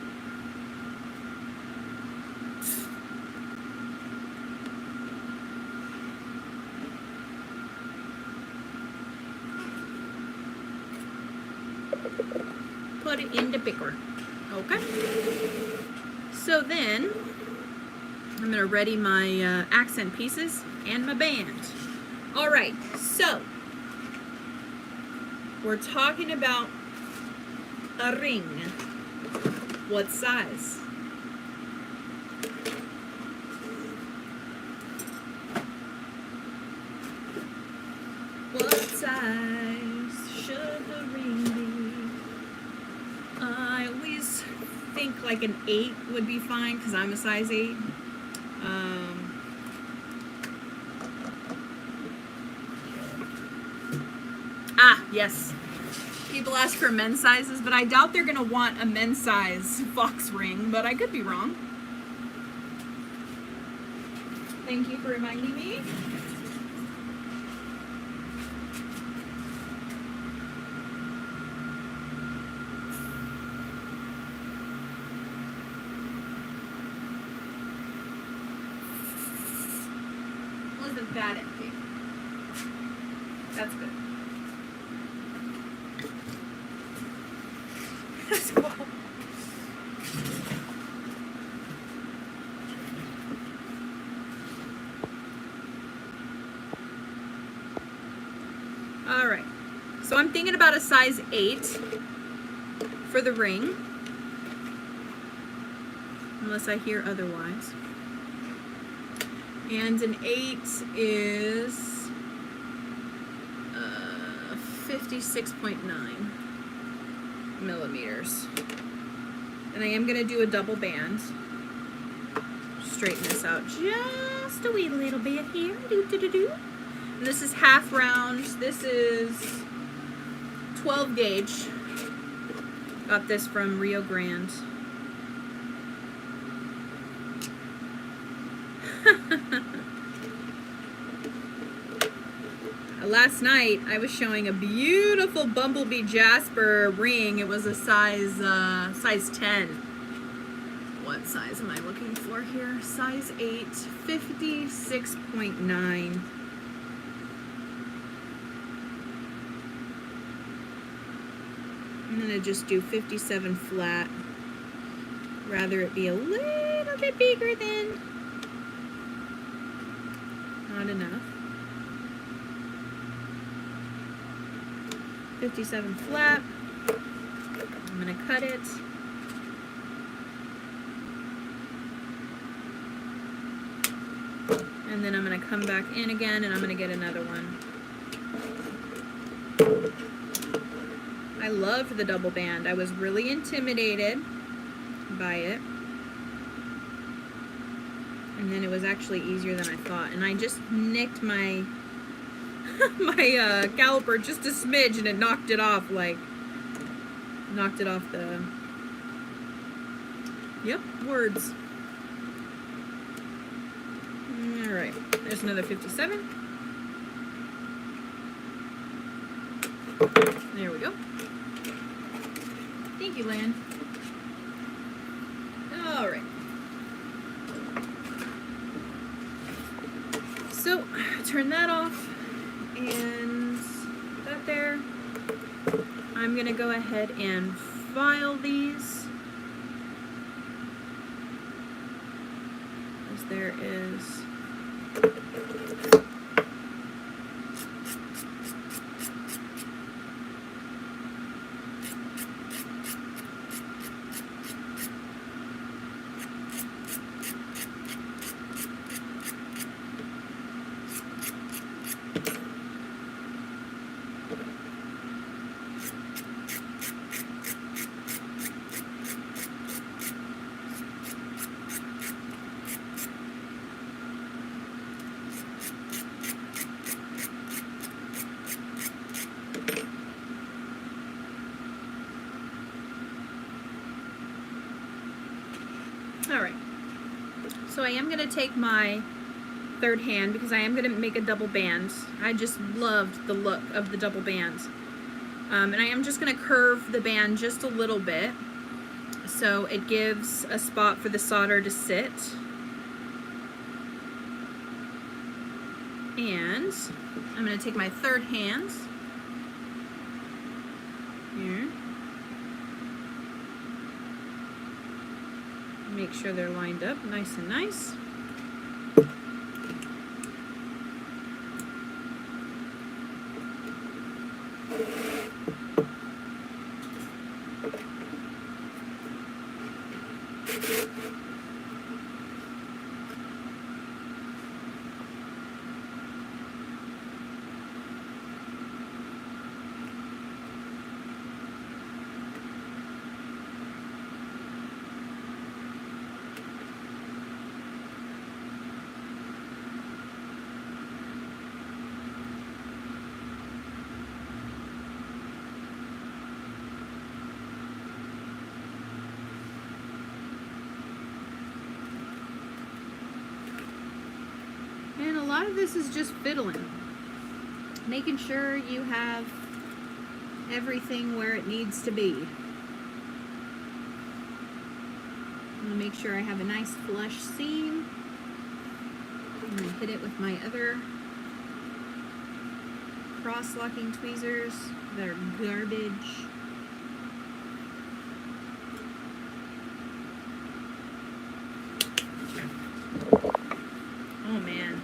Put it in the picker. Okay. So then, I'm going to ready my accent pieces and my band. All right, so we're talking about a ring. What size? What size should the ring be? I always think like an 8 would be fine because I'm a size 8. Yes. People ask for men's sizes, but I doubt they're going to want a men's size fox ring, but I could be wrong. Thank you for reminding me. Wasn't that empty? That's good. That's cool. All right, so I'm thinking about a size 8 for the ring, unless I hear otherwise. And an 8 is 56.9 millimeters. And I am going to do a double band. Straighten this out just a wee little bit here. And this is half round. This is 12 gauge. Got this from Rio Grande. Last night I was showing a beautiful bumblebee jasper ring. It was a size 10. What size am I looking for here? Size 8, 56.9. I'm gonna just do 57 flat. Rather it be a little bit bigger than. Not enough. 57 flat. I'm gonna cut it. And then I'm gonna come back in again and I'm gonna get another one. I loved the double band. I was really intimidated by it. And then it was actually easier than I thought. And I just nicked my my caliper just a smidge and it knocked it off, like, knocked it off the, yep, words. All right, there's another 57. There we go. Thank you, Lan. All right. So, turn that off. And that there. I'm going to go ahead and file these. As there is Alright, so I am going to take my third hand because I am going to make a double band. I just loved the look of the double band. And I am just going to curve the band just a little bit so it gives a spot for the solder to sit. And I'm going to take my third hand here. Make sure they're lined up nice and nice. lot of this is just fiddling. Making sure you have everything where it needs to be. I'm going to make sure I have a nice flush seam. I'm going to hit it with my other cross-locking tweezers that are garbage. Oh man,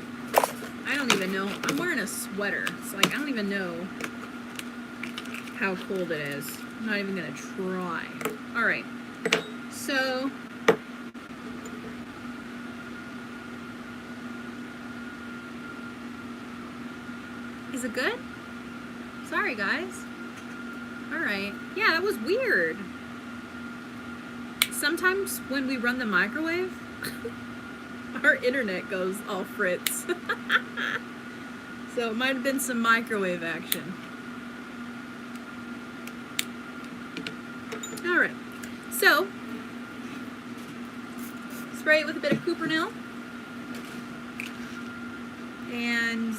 I don't even know. I'm wearing a sweater. It's like I don't even know how cold it is. I'm not even gonna try. All right, so is it good? Sorry guys. All right, yeah, that was weird. Sometimes when we run the microwave, our internet goes all fritz. So it might have been some microwave action. All right, so spray it with a bit of Cuprinil, and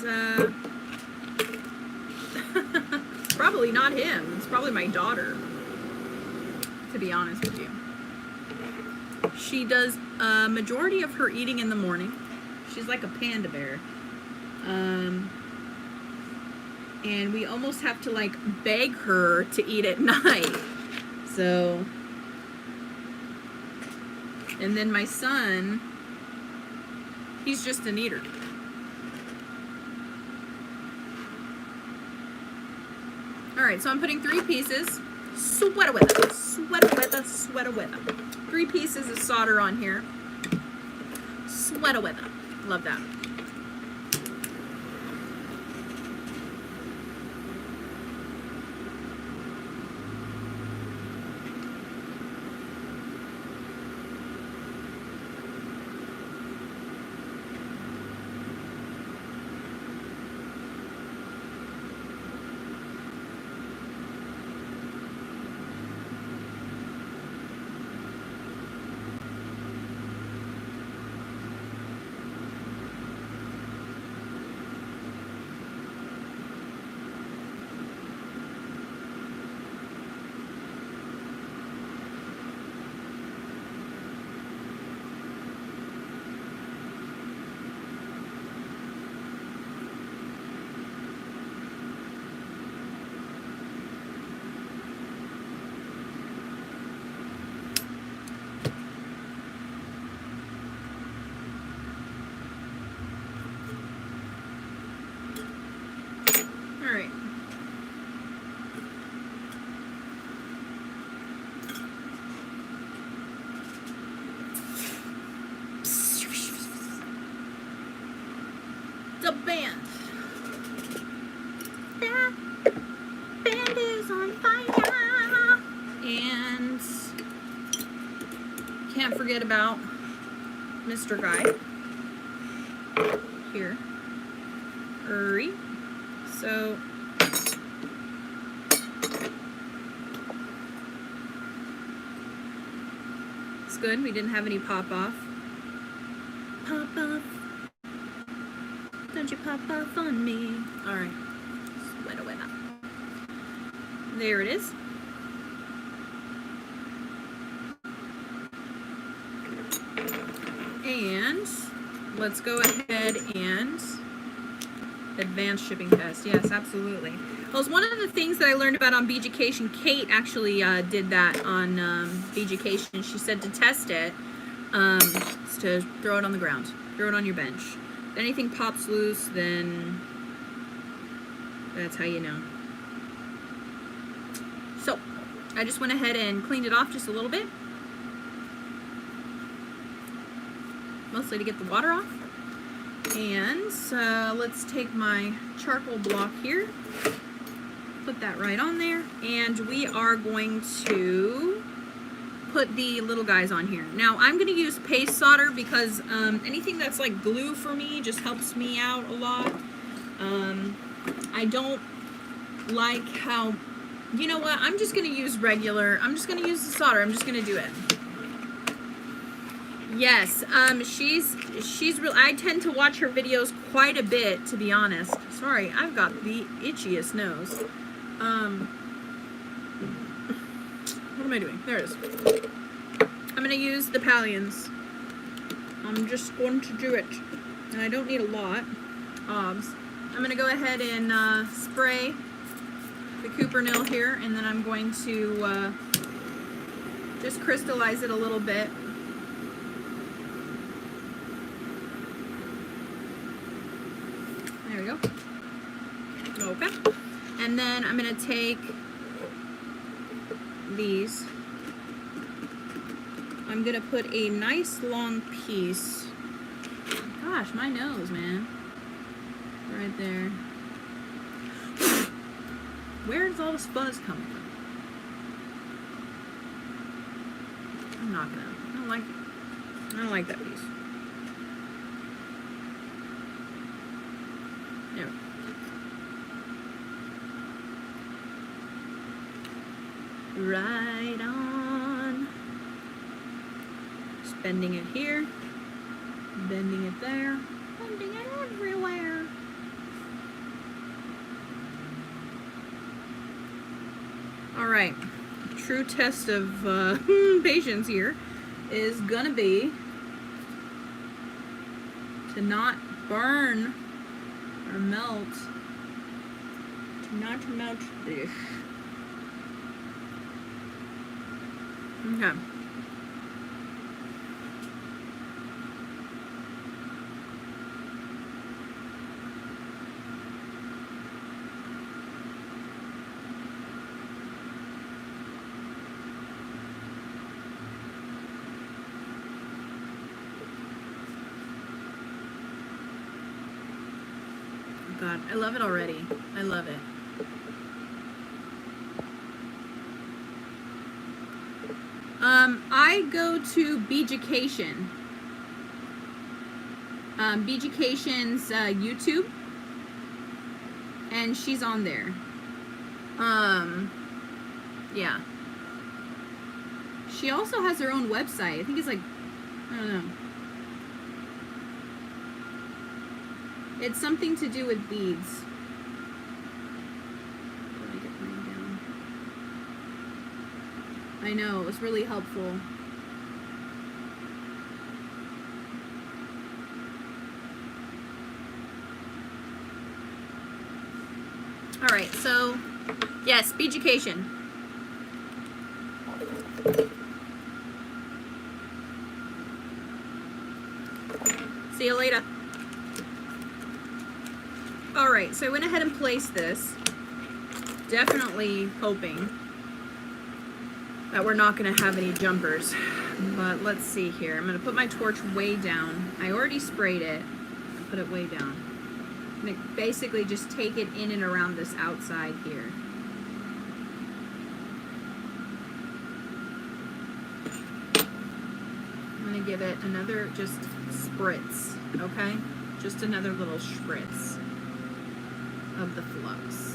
probably not him. It's probably my daughter, to be honest with you. She does a majority of her eating in the morning. She's like a panda bear. And we almost have to like beg her to eat at night. So, and then my son, he's just an eater. All right, so I'm putting 3 pieces. Sweat with it, sweat with it, sweat with it. 3 pieces of solder on here. Sweat with it. Love that. The band. The band is on fire. And can't forget about Mr. Guy here. Hurry. So it's good. We didn't have any pop off. Pop off. Don't you pop off on me. All right. Sweat away that. There it is. And let's go ahead and advanced shipping test. Yes, absolutely. Well, it's one of the things that I learned about on BGcation. Kate actually did that on BGcation. She said to test it, is to throw it on the ground. Throw it on your bench. If anything pops loose, then that's how you know. So, I just went ahead and cleaned it off just a little bit. Mostly to get the water off. And let's take my charcoal block here. Put that right on there. And we are going to put the little guys on here. Now I'm going to use paste solder because anything that's like glue for me just helps me out a lot. I don't like how, you know what, I'm just going to use regular, I'm just going to use the solder. I'm just going to do it. Yes, she's real. I tend to watch her videos quite a bit, to be honest. Sorry, I've got the itchiest nose. What am I doing? There it is. I'm gonna use the Pallions. I'm just going to do it, and I don't need a lot. I'm gonna go ahead and spray the Cupernil here, and then I'm going to just crystallize it a little bit. There we go. Okay. And then I'm going to take these. I'm going to put a nice long piece. Gosh, my nose, man. Right there. Where does all this fuzz come from? I'm not going to. I don't like that piece. There we go. Right on. Just bending it here, bending it there, bending it everywhere. All right, true test of patience here is gonna be to not burn or melt, to not melt this. Okay. God, I love it already. I love it. I go to Beejucation. Beejucation's YouTube, and she's on there. Yeah. She also has her own website. I think it's like, I don't know. It's something to do with beads. I know, it was really helpful. Alright, so, yes, Beejucation. See you later. Alright, so I went ahead and placed this. Definitely hoping that we're not going to have any jumpers. But let's see here. I'm going to put my torch way down. I already sprayed it. I put it way down. I'm going to basically just take it in and around this outside here. I'm going to give it another just spritz, okay? Just another little spritz of the flux.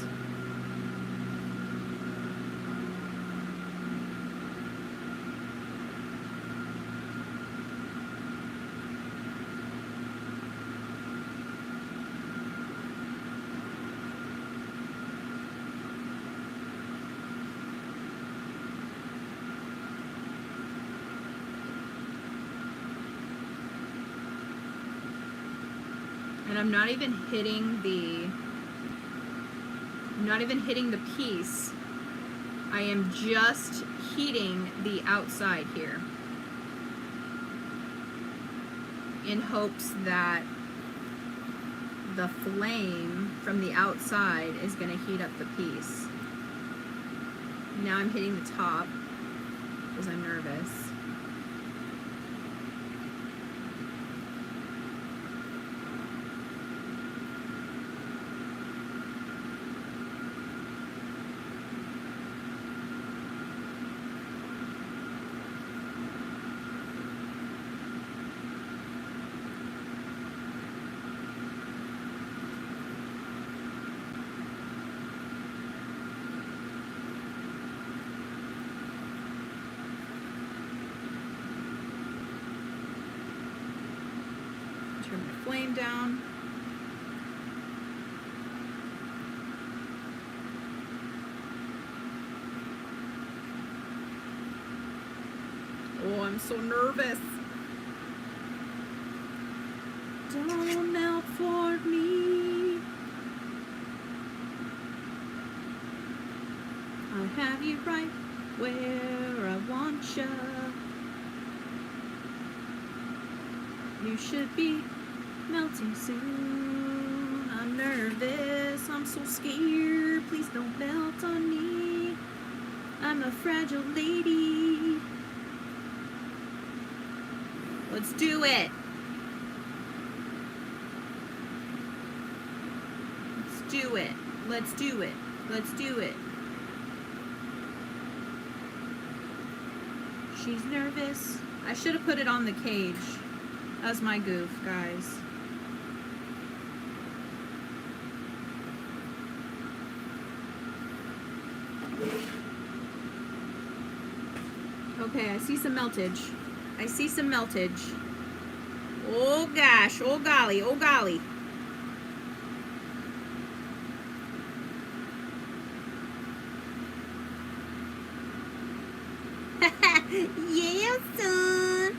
And I'm not even hitting the piece. I am just heating the outside here in hopes that the flame from the outside is going to heat up the piece. Now I'm hitting the top because I'm nervous. flame down. Oh, I'm so nervous. Don't melt for me. I'll have you right where I want ya. You should be melting soon. I'm nervous, I'm so scared. Please don't melt on me. I'm a fragile lady. Let's do it. Let's do it. Let's do it. Let's do it. She's nervous. I should have put it on the cage. That's my goof, guys. Okay, I see some meltage. I see some meltage. Oh gosh, oh golly, oh golly. Yeah, son.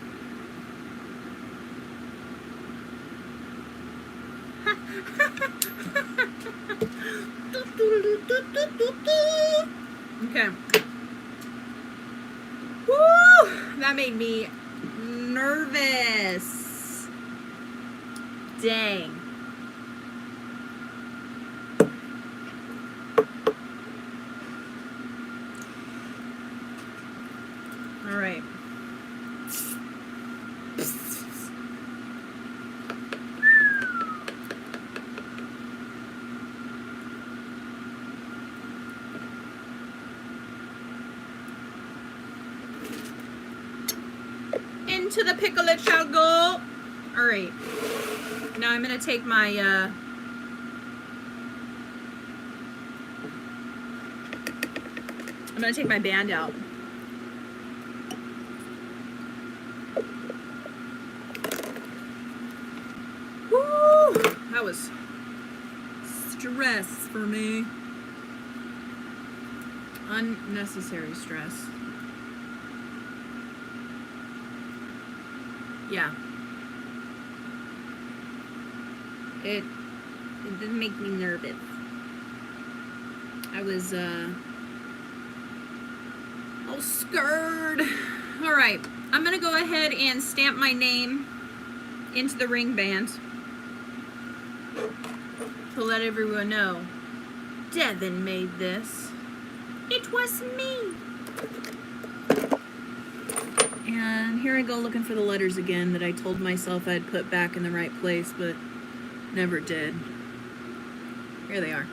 Okay. Woo! That made me nervous. Dang. All right. Into the pickle it shall go. All right. Now I'm gonna take my band out. Woo! That was stress for me. Unnecessary stress. Yeah. It didn't make me nervous. I was all scared. All right, I'm gonna go ahead and stamp my name into the ring band to let everyone know Devin made this. It was me. And here I go looking for the letters again that I told myself I'd put back in the right place, but never did. Here they are.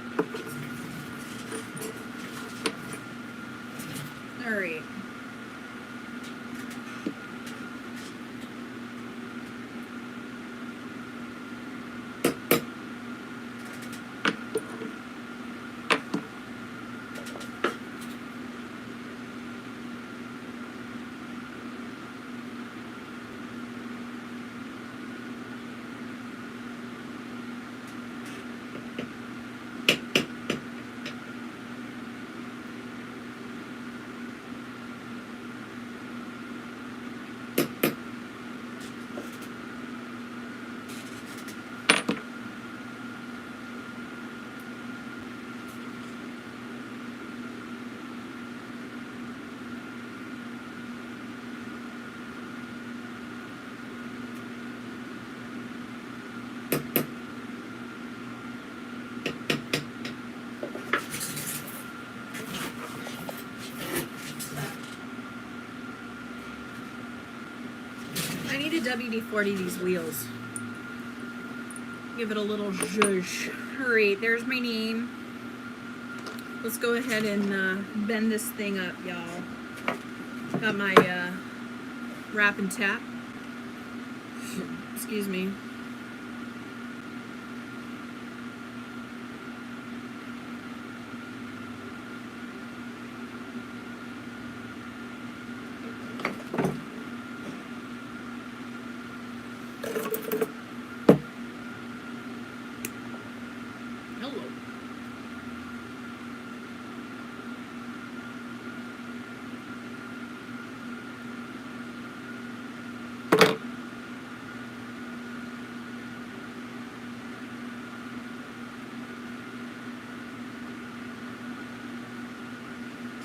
All right. I need to WD-40 these wheels. Give it a little zhuzh. All right, there's my name. Let's go ahead and bend this thing up, y'all. Got my wrap and tap. Excuse me.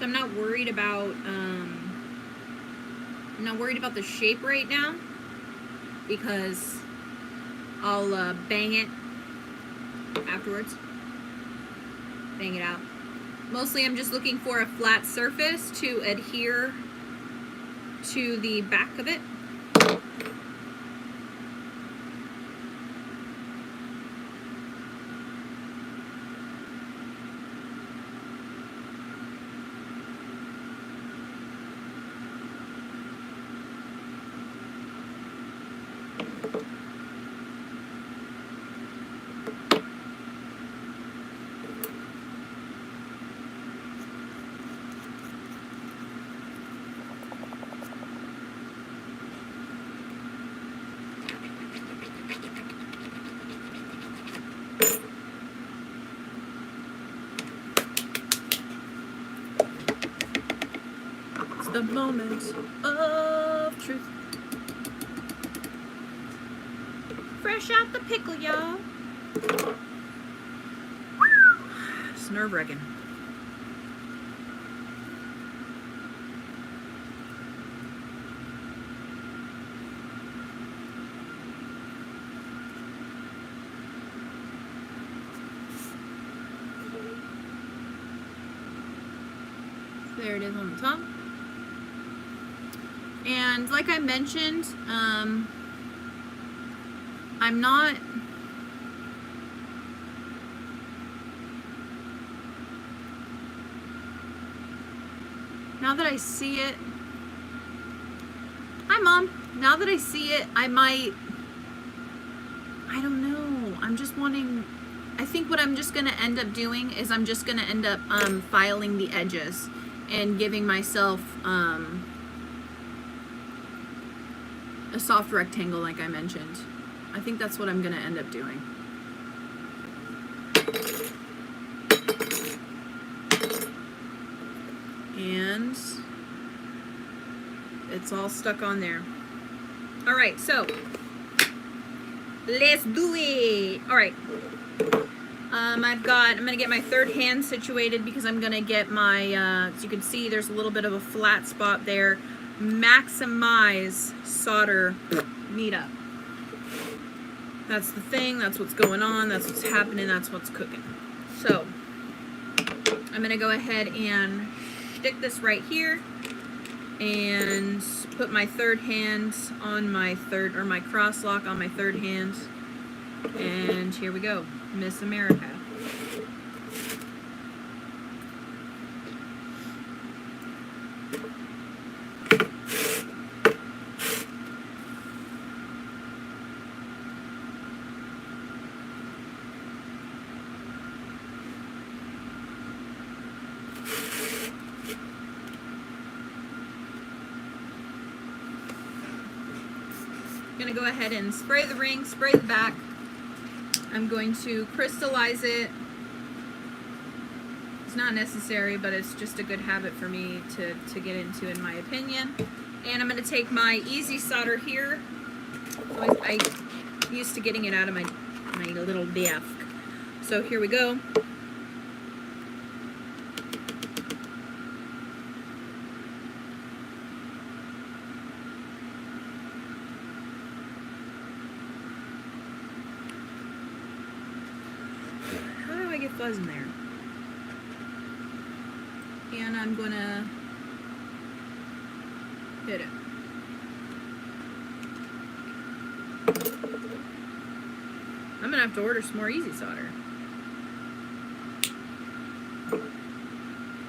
So I'm not worried about the shape right now, because I'll bang it afterwards. Bang it out. Mostly I'm just looking for a flat surface to adhere to the back of it. The moment of truth. Fresh out the pickle, y'all. It's nerve-wracking. There it is on the top. And like I mentioned, I'm not now that I see it. Hi, Mom. Now that I see it, I don't know. I'm just wanting, I think what I'm just going to end up doing is I'm just going to end up filing the edges and giving myself a soft rectangle like I mentioned. I think that's what I'm going to end up doing. And it's all stuck on there. All right, so let's do it. All right. I'm going to get my third hand situated because I'm going to get my, as you can see, there's a little bit of a flat spot there. Maximize solder meetup. That's the thing. That's what's going on. That's what's happening. That's what's cooking. So I'm going to go ahead and stick this right here and put my third hand on my third, or my cross lock on my third hand. And here we go. Miss America. Gonna go ahead and spray the ring, spray the back. I'm going to crystallize it. It's not necessary, but it's just a good habit for me to get into, in my opinion. And I'm going to take my easy solder here. I'm used to getting it out of my little desk. So here we go. Fuzz in there. And I'm gonna hit it. I'm gonna have to order some more easy solder.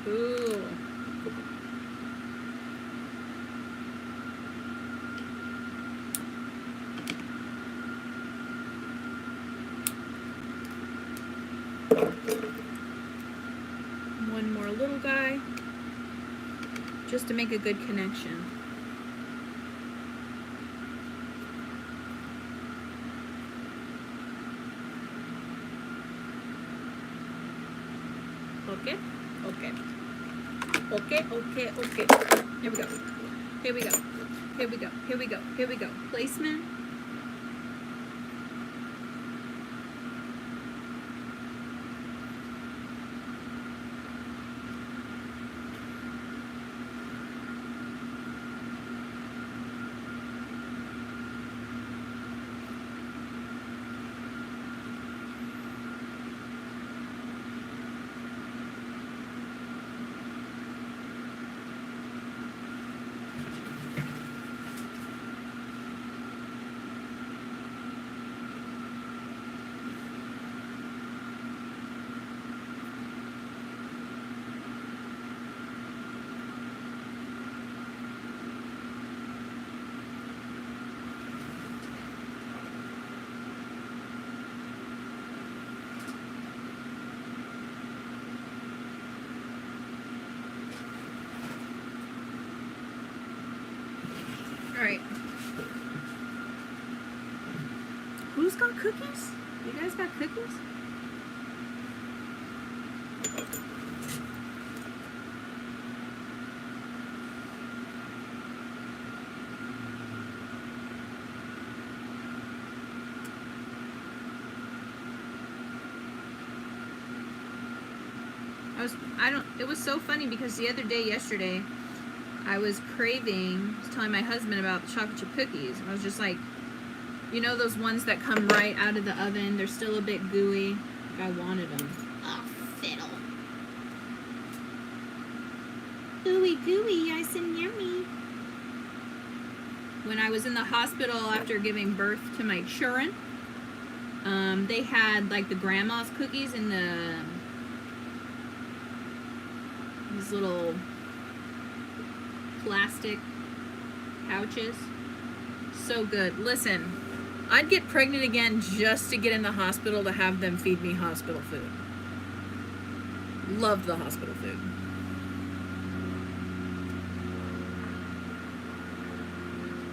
Ooh. One more little guy, just to make a good connection. Okay, okay, okay, okay, okay. Here we go. Here we go. Here we go. Here we go. Here we go. Placement. cookies? You guys got cookies? It was so funny because the other day, yesterday, I was craving, I was telling my husband about the chocolate chip cookies. I was just like, you know those ones that come right out of the oven? They're still a bit gooey. Like I wanted them. Oh, fiddle. Ooey gooey, nice and yummy. When I was in the hospital after giving birth to my children, they had like the grandma's cookies in these little plastic pouches. So good. Listen, I'd get pregnant again just to get in the hospital to have them feed me hospital food. Loved the hospital food.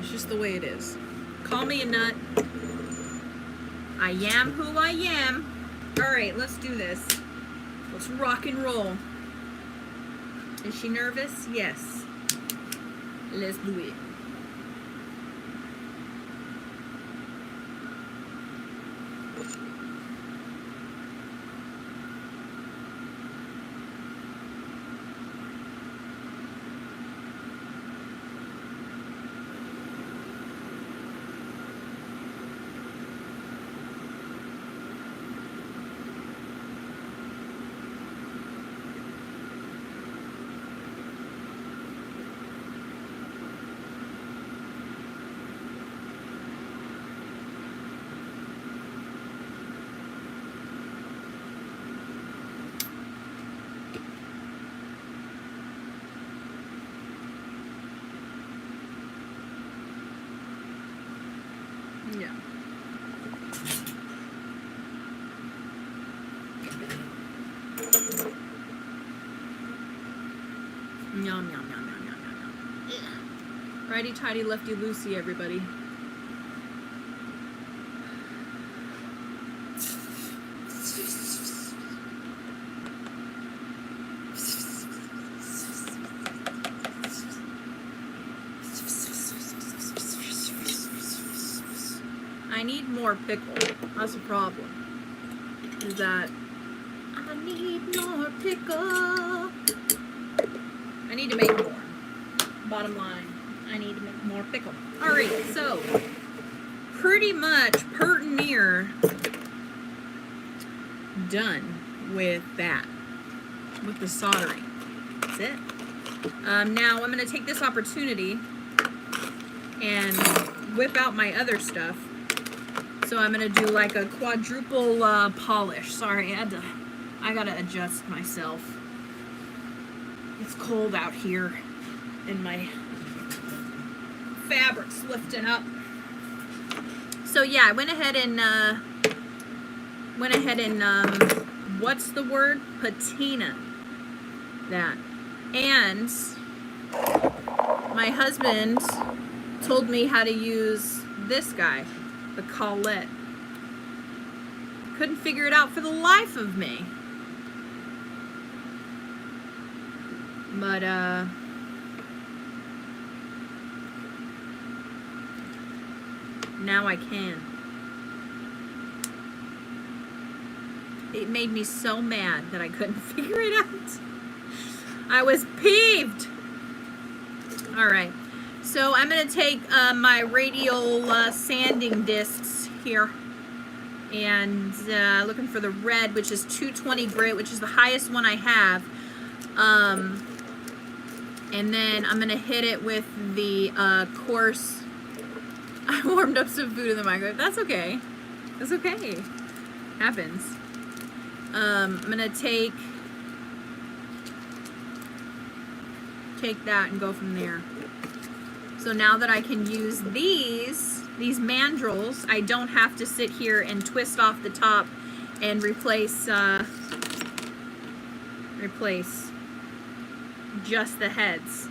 It's just the way it is. Call me a nut. I am who I am. All right, let's do this. Let's rock and roll. Is she nervous? Yes. Let's do it. Yeah. Yum, yum, yum, yum, yum, yum, yum. Righty tighty, lefty loosey, everybody. I need more pickle. That's the problem. Is that I need more pickle. I need to make more. Bottom line, I need to make more pickle. Alright, so pretty much pert near done with that. With the soldering. That's it. Now I'm going to take this opportunity and whip out my other stuff. So I'm gonna do like a quadruple polish. Sorry, I gotta adjust myself. It's cold out here and my fabric's lifting up. So yeah, I went ahead and what's the word? Patina that. And my husband told me how to use this guy. The collet. Couldn't figure it out for the life of me. But, now I can. It made me so mad that I couldn't figure it out. I was peeved. Alright. So I'm going to take my radial sanding discs here and looking for the red, which is 220 grit, which is the highest one I have. And then I'm going to hit it with the coarse. I warmed up some food in the microwave. That's okay. That's okay. Happens. I'm going to take that and go from there. So now that I can use these mandrels, I don't have to sit here and twist off the top and replace just the heads.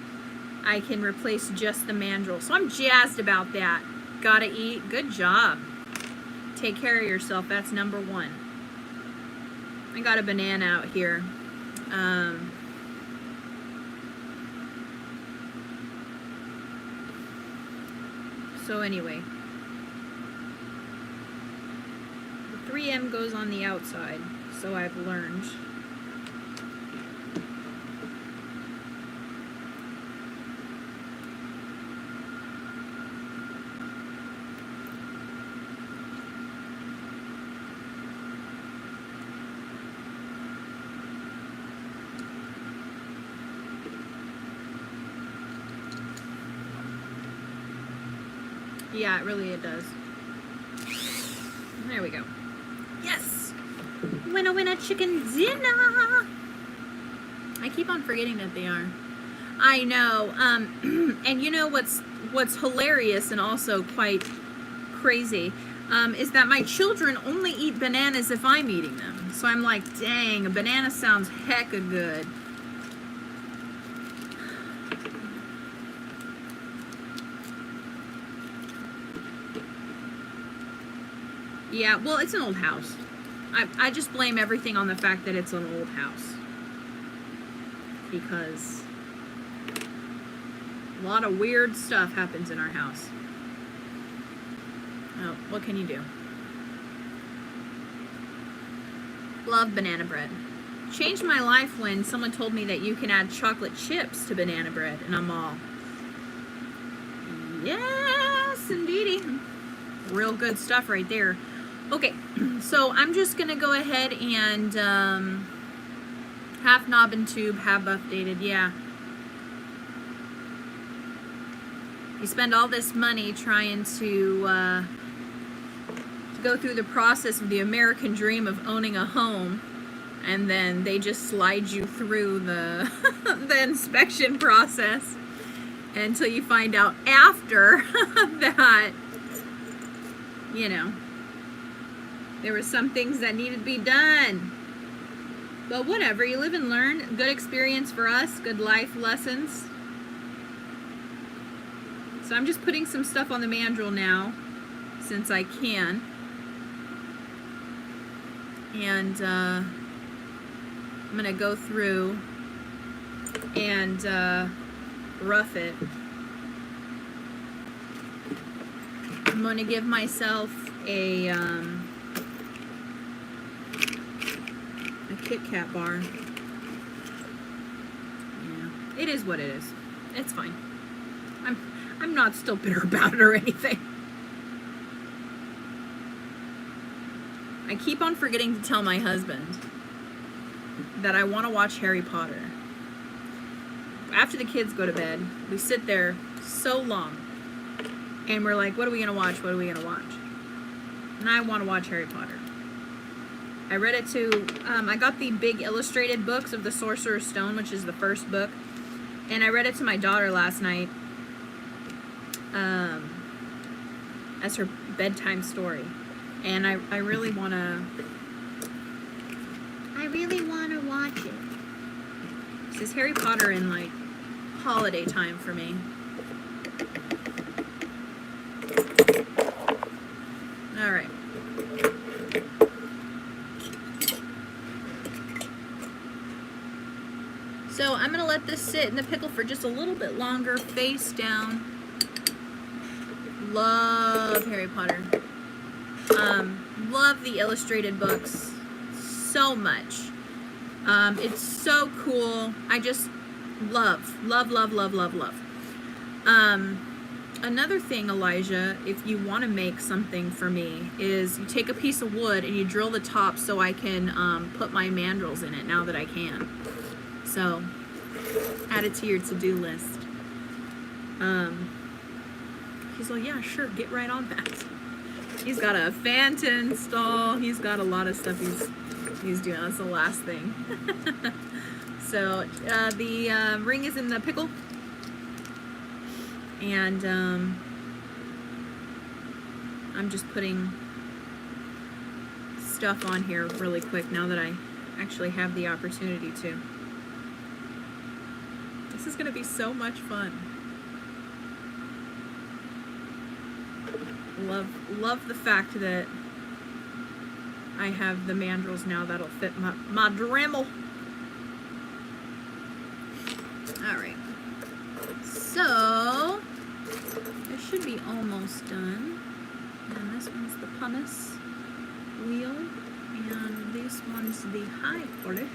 I can replace just the mandrel. So I'm jazzed about that. Gotta eat. Good job. take care of yourself. That's number one. I got a banana out here. So anyway, the 3M goes on the outside, so I've learned. Yeah, it does. There we go. Yes! Winner, winner, chicken dinner! I keep on forgetting that they are. I know. And you know what's hilarious and also quite crazy is that my children only eat bananas if I'm eating them. So I'm like, dang, a banana sounds hecka good. Yeah, well, it's an old house. I just blame everything on the fact that it's an old house. Because a lot of weird stuff happens in our house. Oh, what can you do? Love banana bread. Changed my life when someone told me that you can add chocolate chips to banana bread, and I'm all, yes, indeedy. Real good stuff right there. Okay, so I'm just gonna go ahead and half knob and tube, half updated. Yeah. You spend all this money trying to go through the process of the American dream of owning a home, and then they just slide you through the the inspection process until you find out after that, you know, there were some things that needed to be done. But whatever, you live and learn. Good experience for us, good life lessons. So I'm just putting some stuff on the mandrel now, since I can. And I'm gonna go through and rough it. I'm gonna give myself a Kit Kat bar. Yeah, it is what it is. It's fine. I'm not still bitter about it or anything. I keep on forgetting to tell my husband that I want to watch Harry Potter. After the kids go to bed, we sit there so long and we're like, what are we gonna watch? What are we gonna watch? And I want to watch Harry Potter. I read it to, I got the big illustrated books of the Sorcerer's Stone, which is the first book, and I read it to my daughter last night as her bedtime story. And I really want to watch it. This is Harry Potter in like holiday time for me. All right. So I'm going to let this sit in the pickle for just a little bit longer, face down. Love Harry Potter. Love the illustrated books so much. It's so cool. I just love. Another thing, Elijah, if you want to make something for me, is you take a piece of wood and you drill the top so I can put my mandrels in it now that I can. So, add it to your to-do list. He's like, yeah, sure, get right on that. He's got a fan to install. He's got a lot of stuff he's doing. That's the last thing. So, the ring is in the pickle. And I'm just putting stuff on here really quick now that I actually have the opportunity to. This is going to be so much fun. Love the fact that I have the mandrels now that'll fit my Dremel. Alright. So, it should be almost done. And this one's the pumice wheel. And this one's the high polish.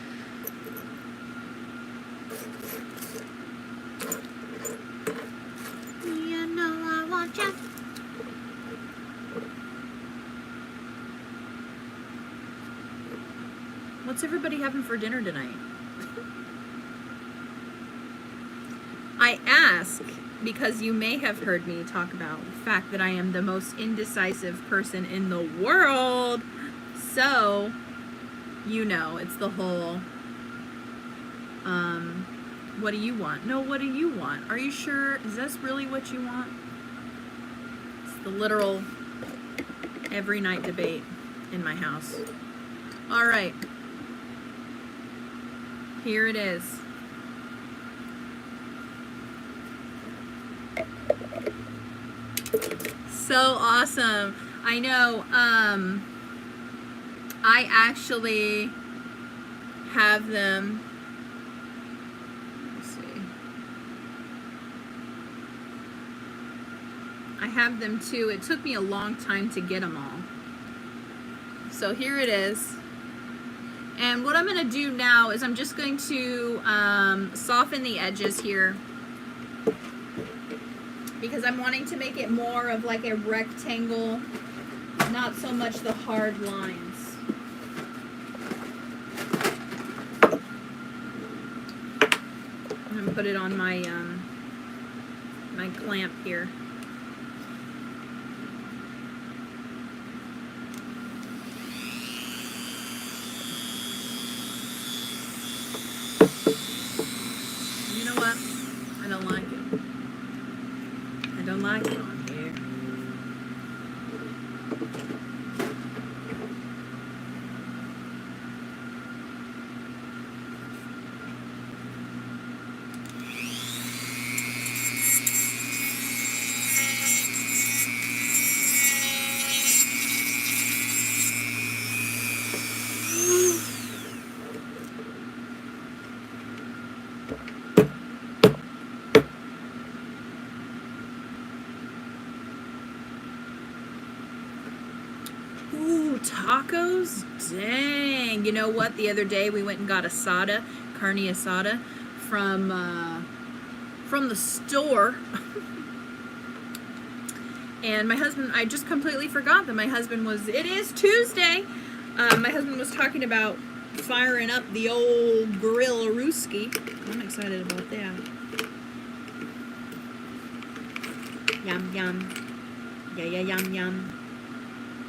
You know I want ya. What's everybody having for dinner tonight? I ask because you may have heard me talk about the fact that I am the most indecisive person in the world. So, you know, it's the whole, what do you want? No, what do you want? Are you sure? Is this really what you want? It's the literal every night debate in my house. All right. Here it is. So awesome. I know, I actually have them. Let's see. I have them too. It took me a long time to get them all. So here it is. And what I'm going to do now is I'm just going to soften the edges here, because I'm wanting to make it more of like a rectangle, not so much the hard lines. I'm going to put it on my my clamp here. You know what? I don't like it. I don't like it on here. Ooh, tacos? Dang. You know what? The other day we went and got asada, carne asada, from the store. And my husband, I just completely forgot that my husband was, it is Tuesday. My husband was talking about firing up the old grill Ruski. I'm excited about that. Yum, yum. Yeah, yeah, yum, yum.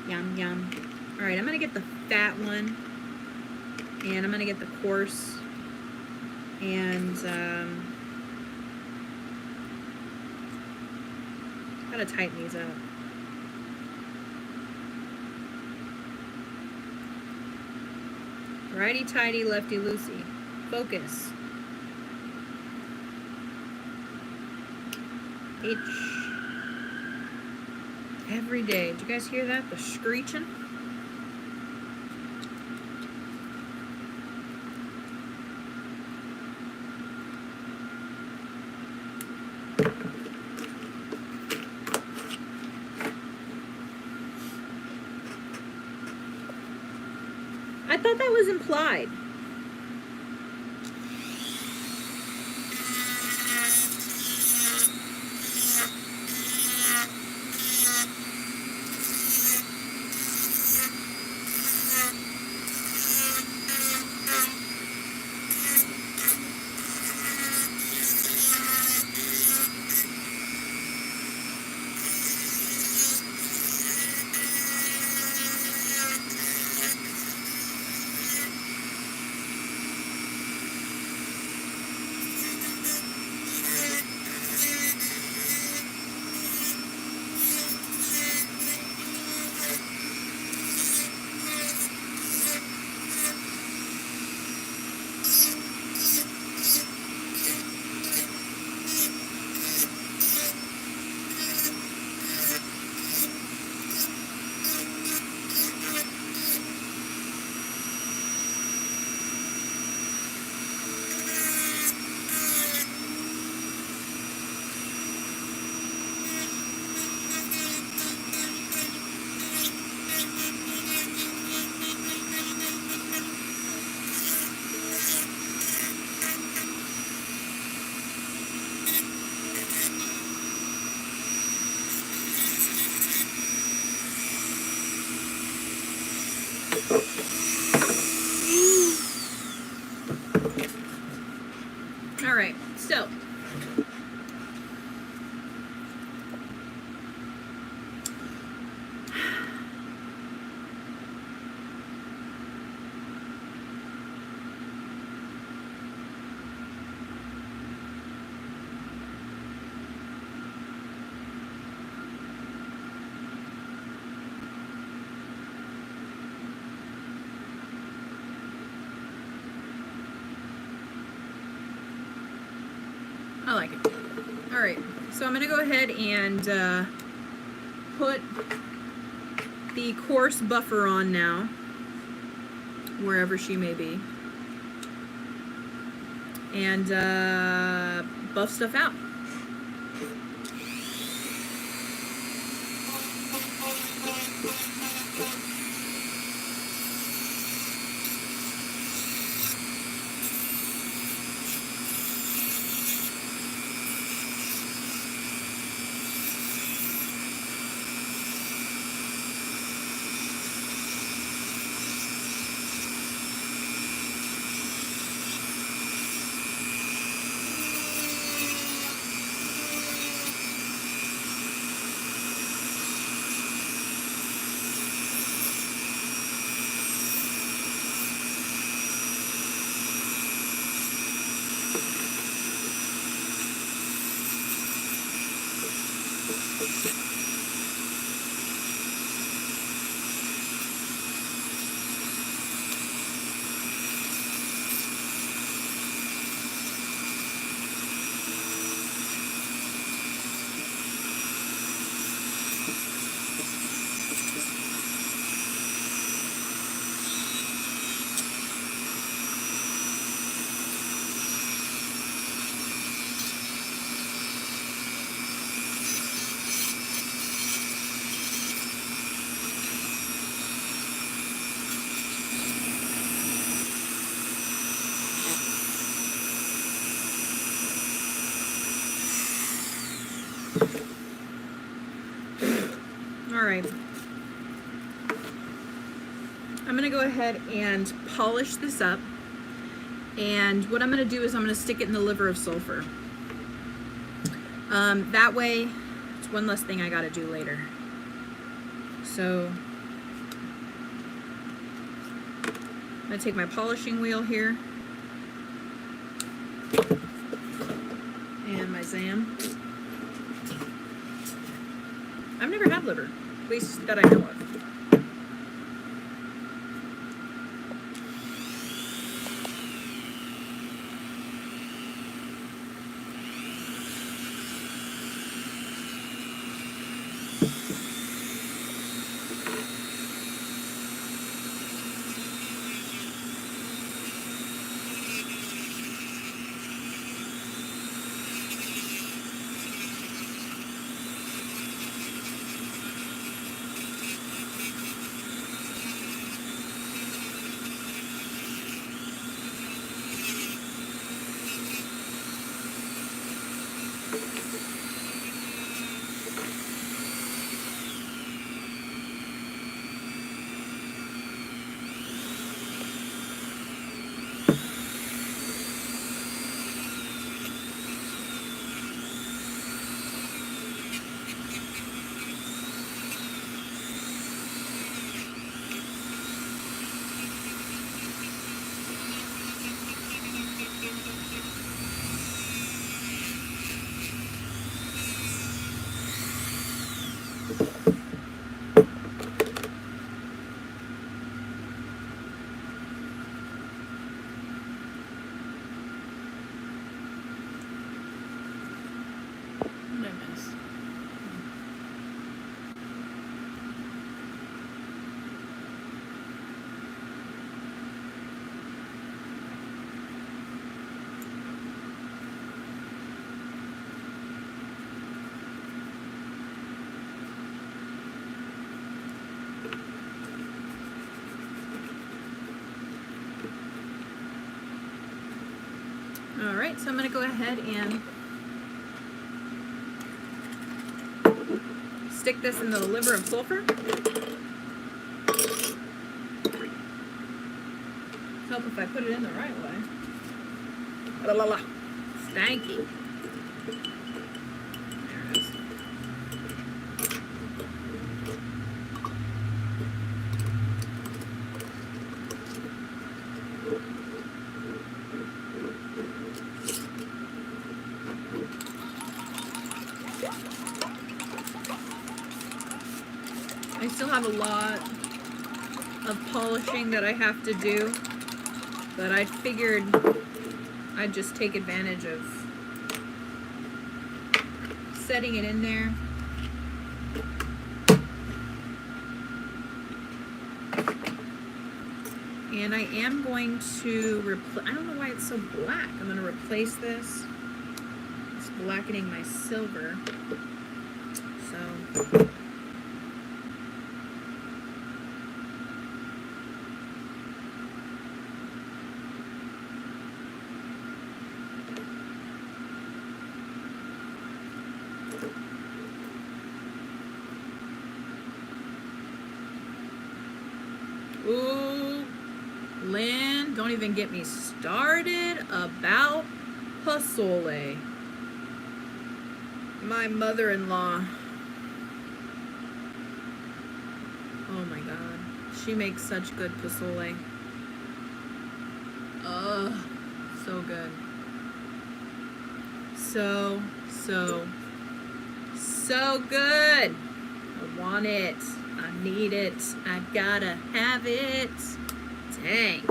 Yum, yum. Alright, I'm going to get the fat one. And I'm going to get the coarse. And, gotta tighten these up. Righty-tighty, lefty-loosey. Focus. H. Every day. Did you guys hear that? The screeching? I thought that was implied. All right, so I like it. All right, so I'm gonna go ahead and put the coarse buffer on now, wherever she may be, and buff stuff out. All right. I'm gonna go ahead and polish this up. And what I'm gonna do is I'm gonna stick it in the liver of sulfur. That way, it's one less thing I gotta do later. So, I'm gonna take my polishing wheel here. And my Zam. I've never had liver, at least that I know of. All right, so I'm going to go ahead and stick this in the liver of sulfur. Help if I put it in the right way. La la la. Thank you. There it is. I still have a lot of polishing that I have to do, but I figured I'd just take advantage of setting it in there. And I am going to replace, I don't know why it's so black. I'm going to replace this. It's blackening my silver. So ooh, Lynn, don't even get me started about pozole. My mother-in-law, oh my God, she makes such good pozole. Ugh, so good. So good. I want it. I need it. I gotta have it. Dang.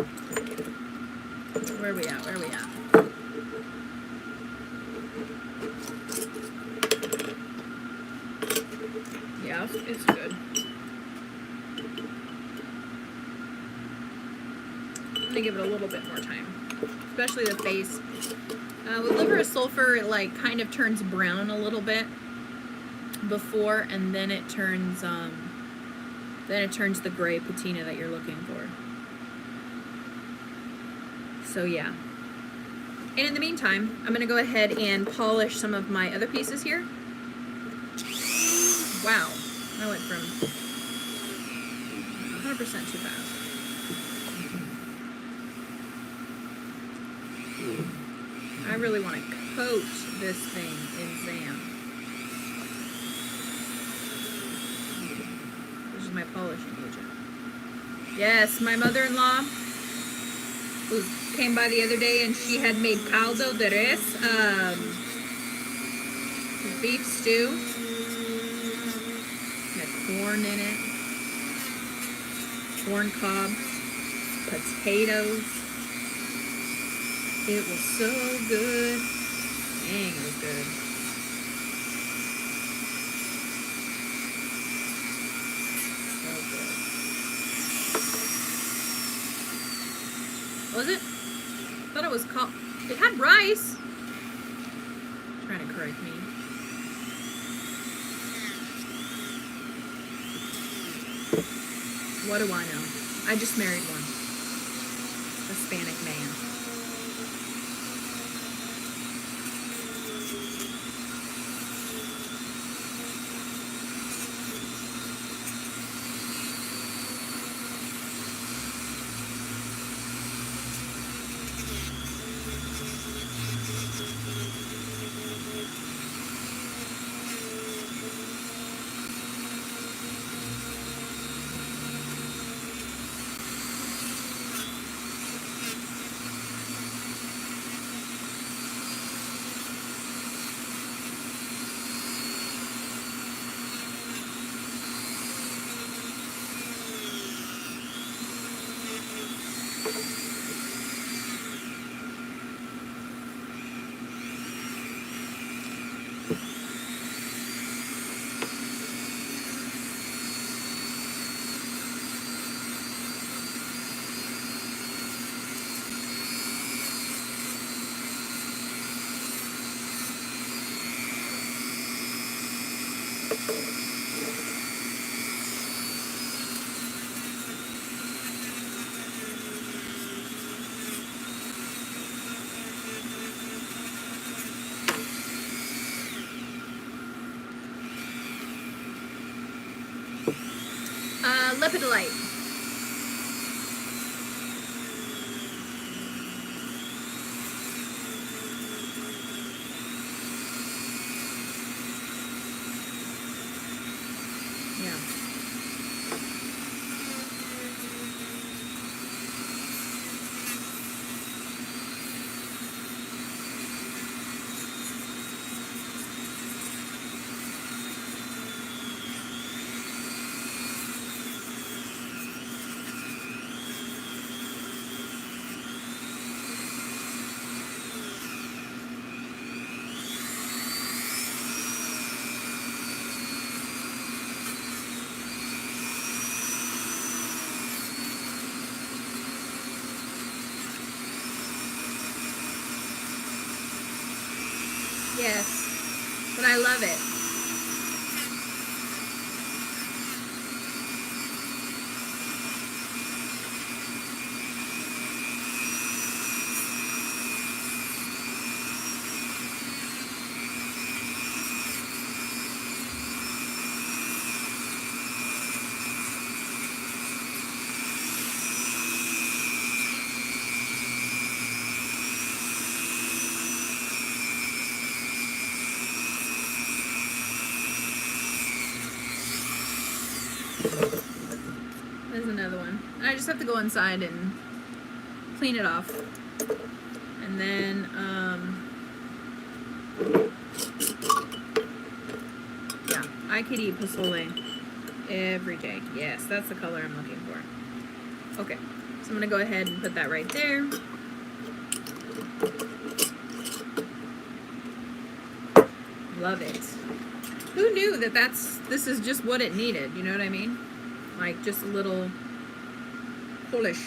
Where are we at? Where are we at? Yeah, it's good. I'm gonna give it a little bit more time, especially the face. With liver of sulfur, it like kind of turns brown a little bit before, and then it turns the gray patina that you're looking for. So yeah. And in the meantime, I'm gonna go ahead and polish some of my other pieces here. Wow, I went from 100% too fast. I really want to coat this thing in Zam. This is my polishing agent. Yes, my mother-in-law who came by the other day, and she had made caldo de res, beef stew. Had corn in it, corn cob, potatoes. It was so good. Dang, it was good. So good. Was it? I thought it was called. It had rice. Trying to correct me. What do I know? I just married one. Hispanic man. Lepidolite. Yes, but I love it. There's another one. I just have to go inside and clean it off. And then, yeah, I could eat pozole every day. Yes, that's the color I'm looking for. Okay, so I'm gonna go ahead and put that right there. Love it. Who knew that this is just what it needed, you know what I mean? Like just a little polish.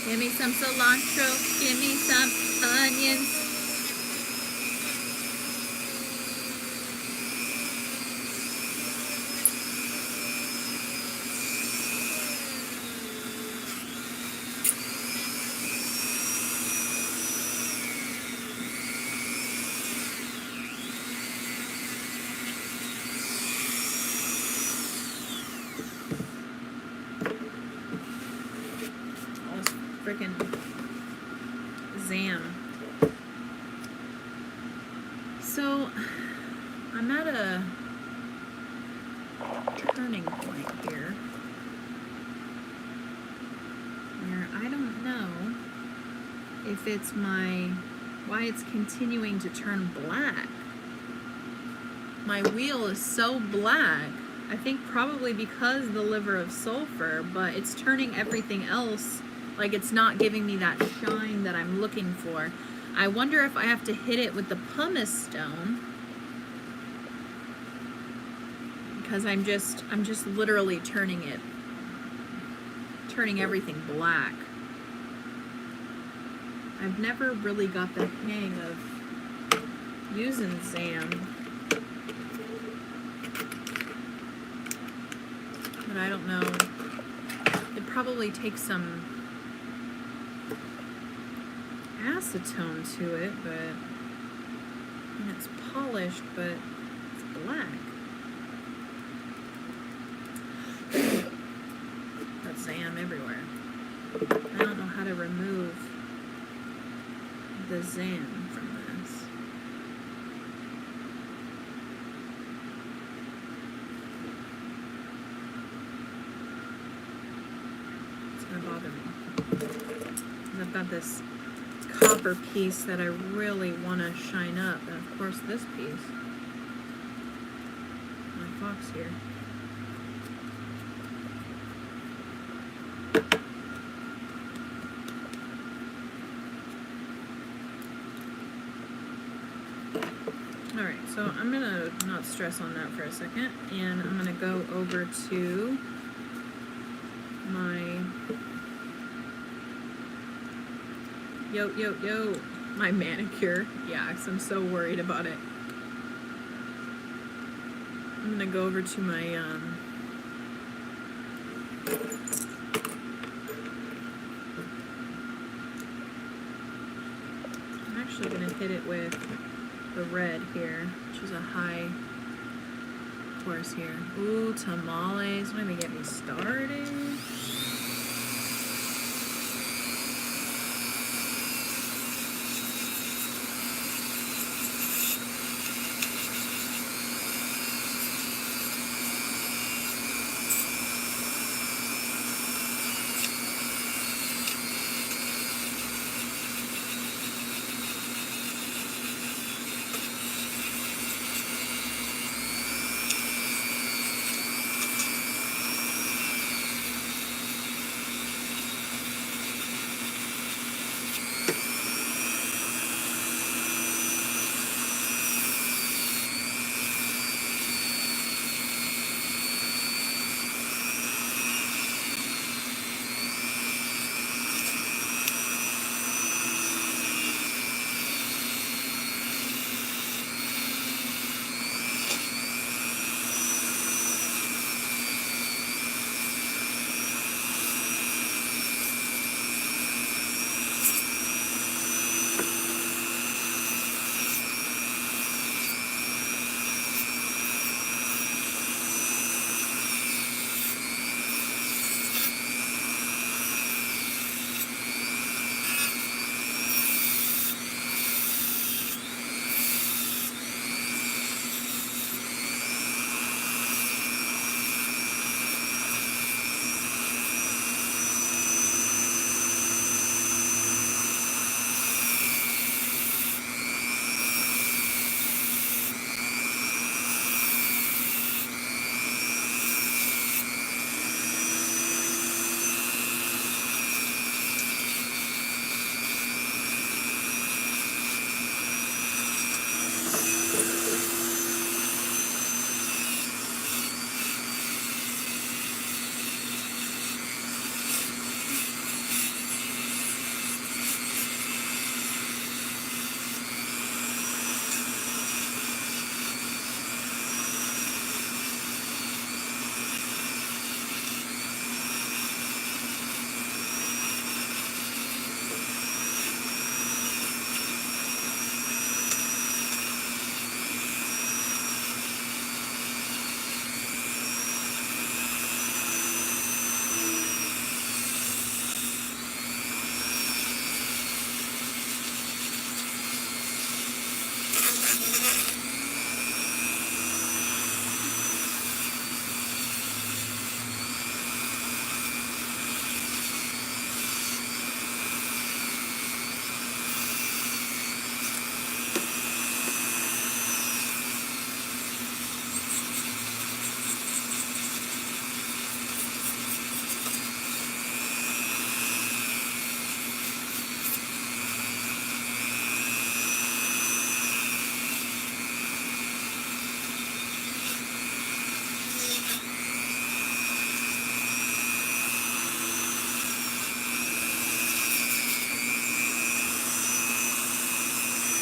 Give me some cilantro, give me some onions. Freaking Zam. So I'm at a turning point here where I don't know if it's why it's continuing to turn black. My wheel is so black. I think probably because the liver of sulfur, but it's turning everything else. Like it's not giving me that shine that I'm looking for. I wonder if I have to hit it with the pumice stone, because I'm just literally turning everything black. I've never really got the hang of using Zam, but I don't know. It probably takes some acetone to it, but and it It's polished, but it's black. Got Zam everywhere. I don't know how to remove the Zam from this. It's gonna bother me. I've got this copper piece that I really want to shine up, and of course this piece, my fox here. Alright, so I'm gonna not stress on that for a second, and I'm gonna go over to my my manicure. Yeah, 'cause I'm so worried about it. I'm gonna go over to my I'm actually gonna hit it with the red here, which is a high course here. Ooh, tamales. Don't even get me started.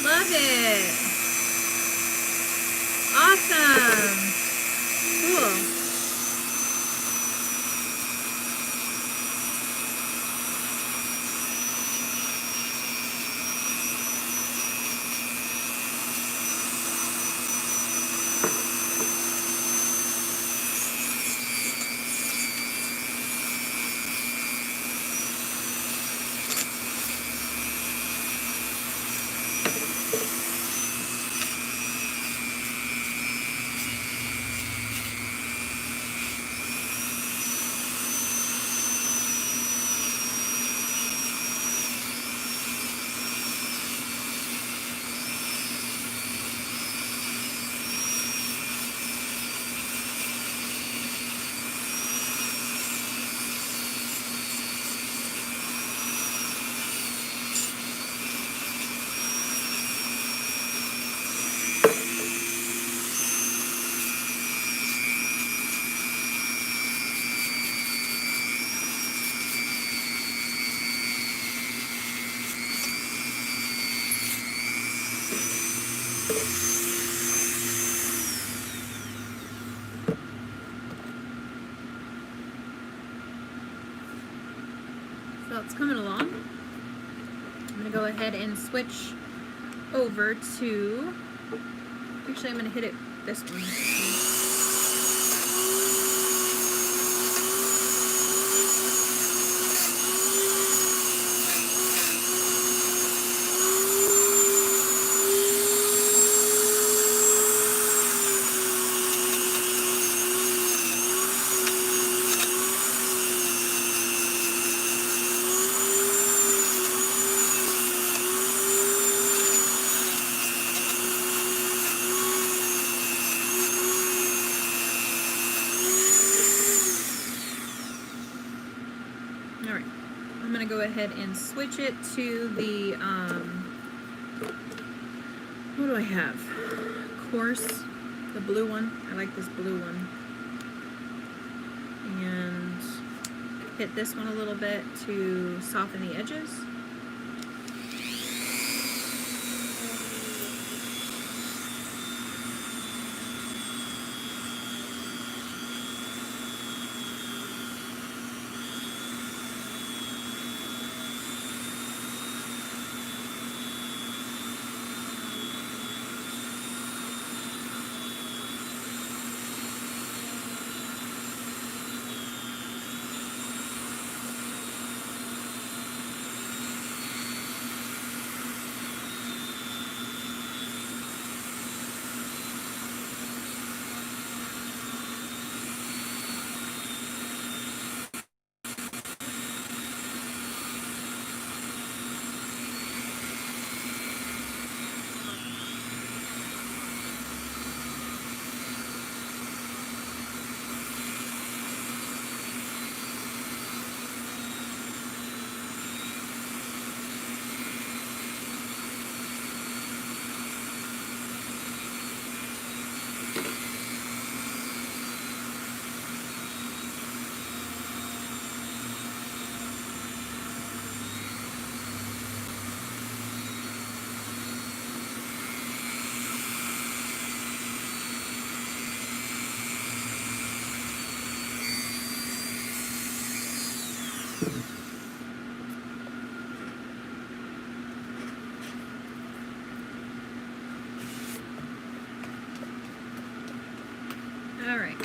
Love it. Awesome. Cool. it's coming along. I'm gonna go ahead and switch over to, actually I'm gonna hit it this one. Alright, I'm going to go ahead and switch it to the, what do I have? Coarse, the blue one. I like this blue one. And hit this one a little bit to soften the edges. Alright.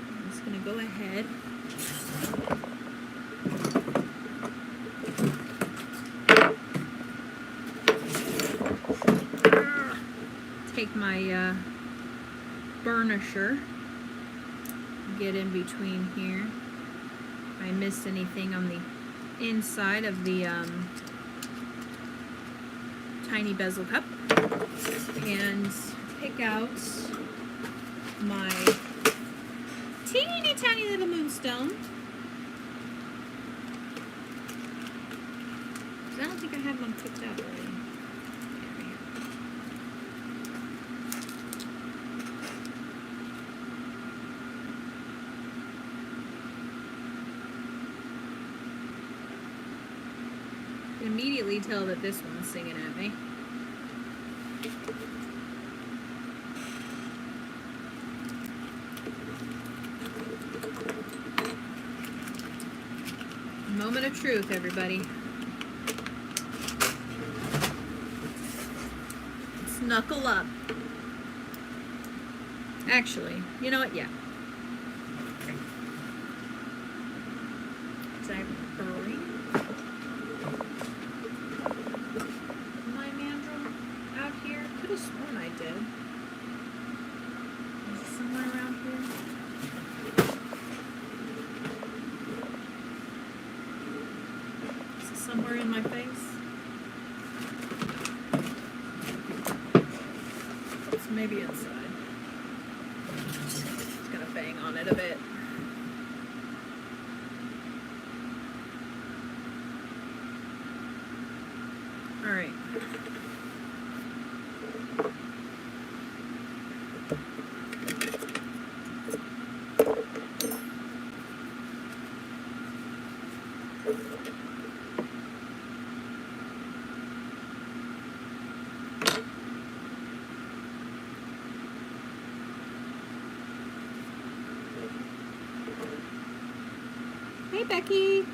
I'm just going to go ahead take my burnisher, get in between here. If I missed anything on the inside of the tiny bezel cup, and pick out my teeny tiny little moonstone. I don't think I have one picked out already. Immediately tell that this one's singing at me. Moment of truth, everybody. Knuckle up. Actually, you know what? Yeah. Is that burning? My mandrel out here? Could have sworn I did. Is it somewhere around here? Is it somewhere in my face? Maybe inside. Just gonna bang on it a bit. All right. Hi, Becky.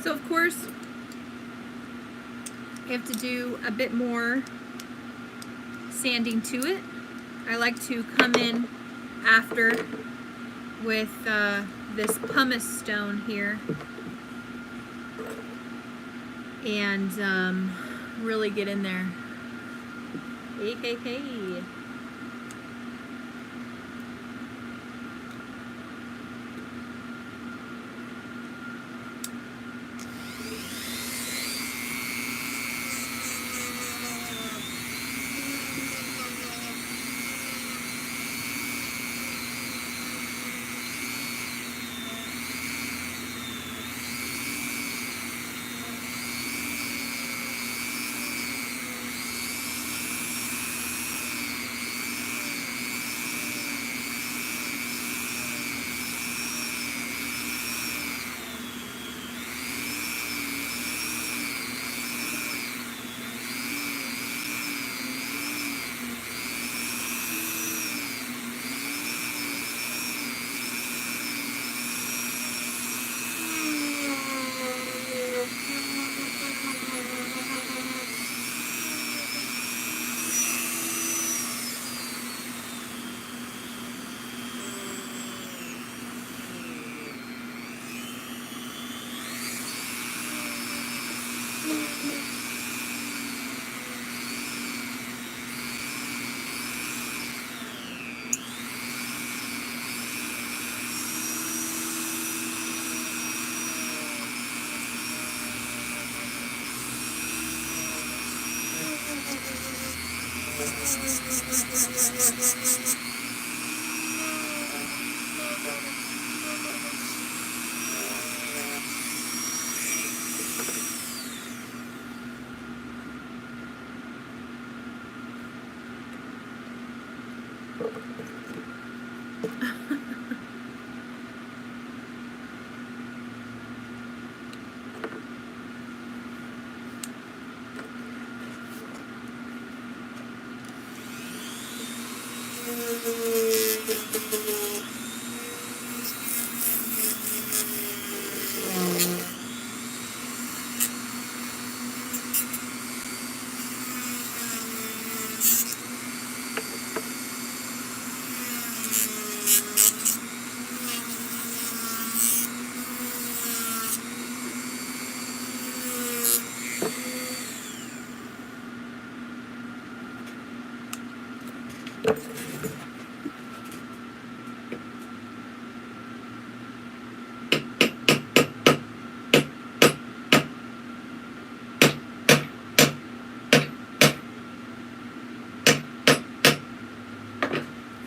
So of course, you have to do a bit more sanding to it. I like to come in after with this pumice stone here and really get in there. Hey, hey, hey.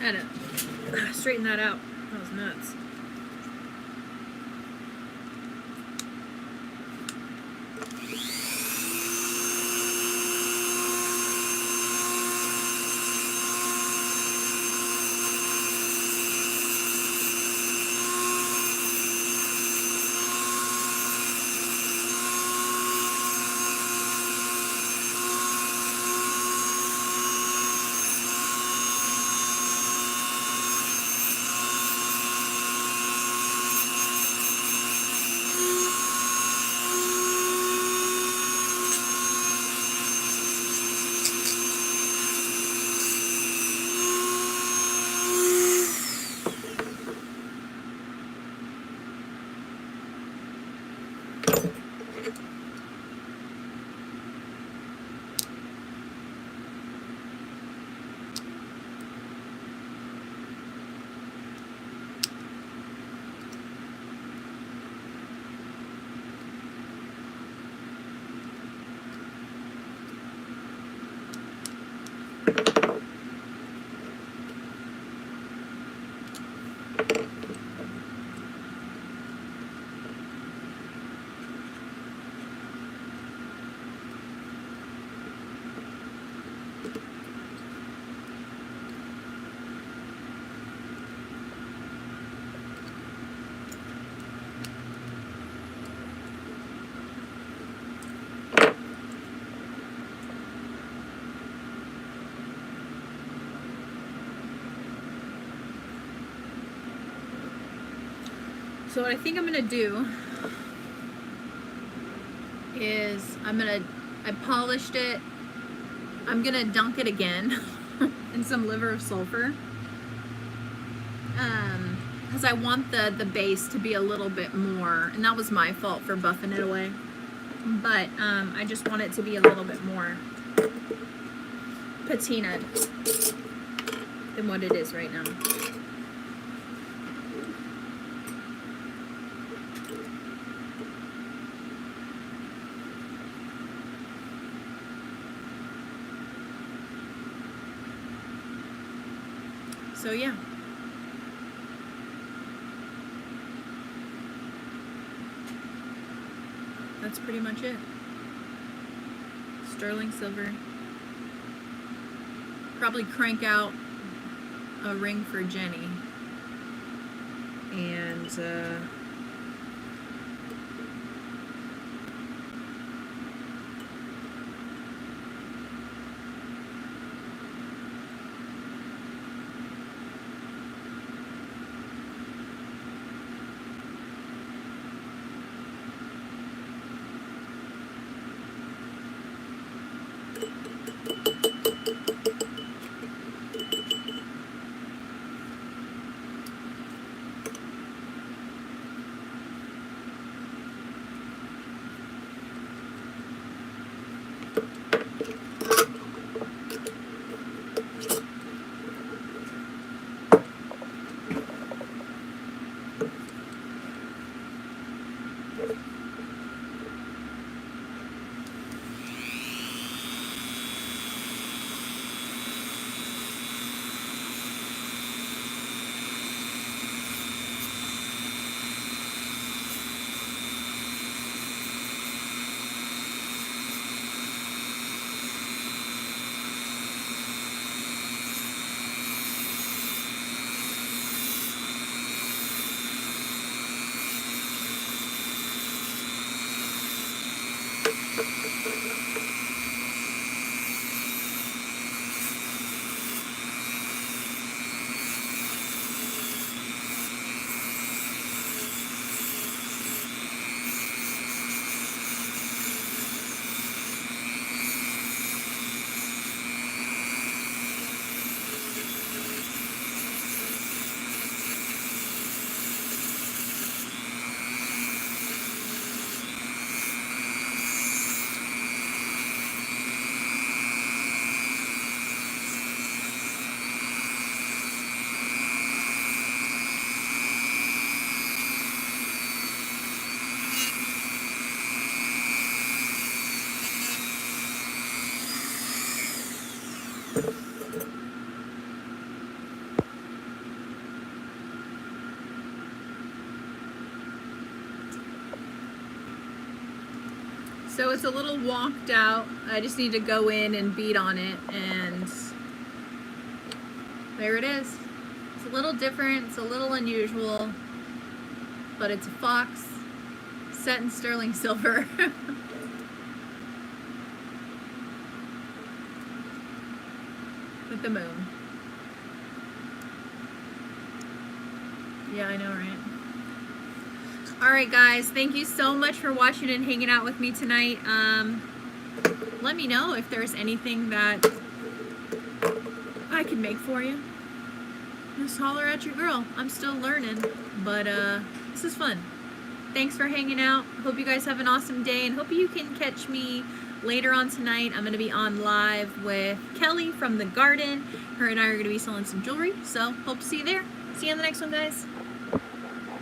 I had to straighten that out. That was nuts. So what I think I'm gonna do is I polished it. I'm gonna dunk it again in some liver of sulfur. Because I want the base to be a little bit more, and that was my fault for buffing it away. But I just want it to be a little bit more patinaed than what it is right now. So yeah. That's pretty much it. Sterling silver. Probably crank out a ring for Jenny. And So it's a little walked out. I just need to go in and beat on it, and there it is. It's a little different, it's a little unusual, but it's a fox set in sterling silver. With the moon. Yeah, I know, right? Alright guys, thank you so much for watching and hanging out with me tonight. Let me know if there's anything that I can make for you. Just holler at your girl. I'm still learning, but this is fun. Thanks for hanging out. Hope you guys have an awesome day, and hope you can catch me later on tonight. I'm going to be on live with Kelly from the garden. Her and I are going to be selling some jewelry, so hope to see you there. See you on the next one, guys.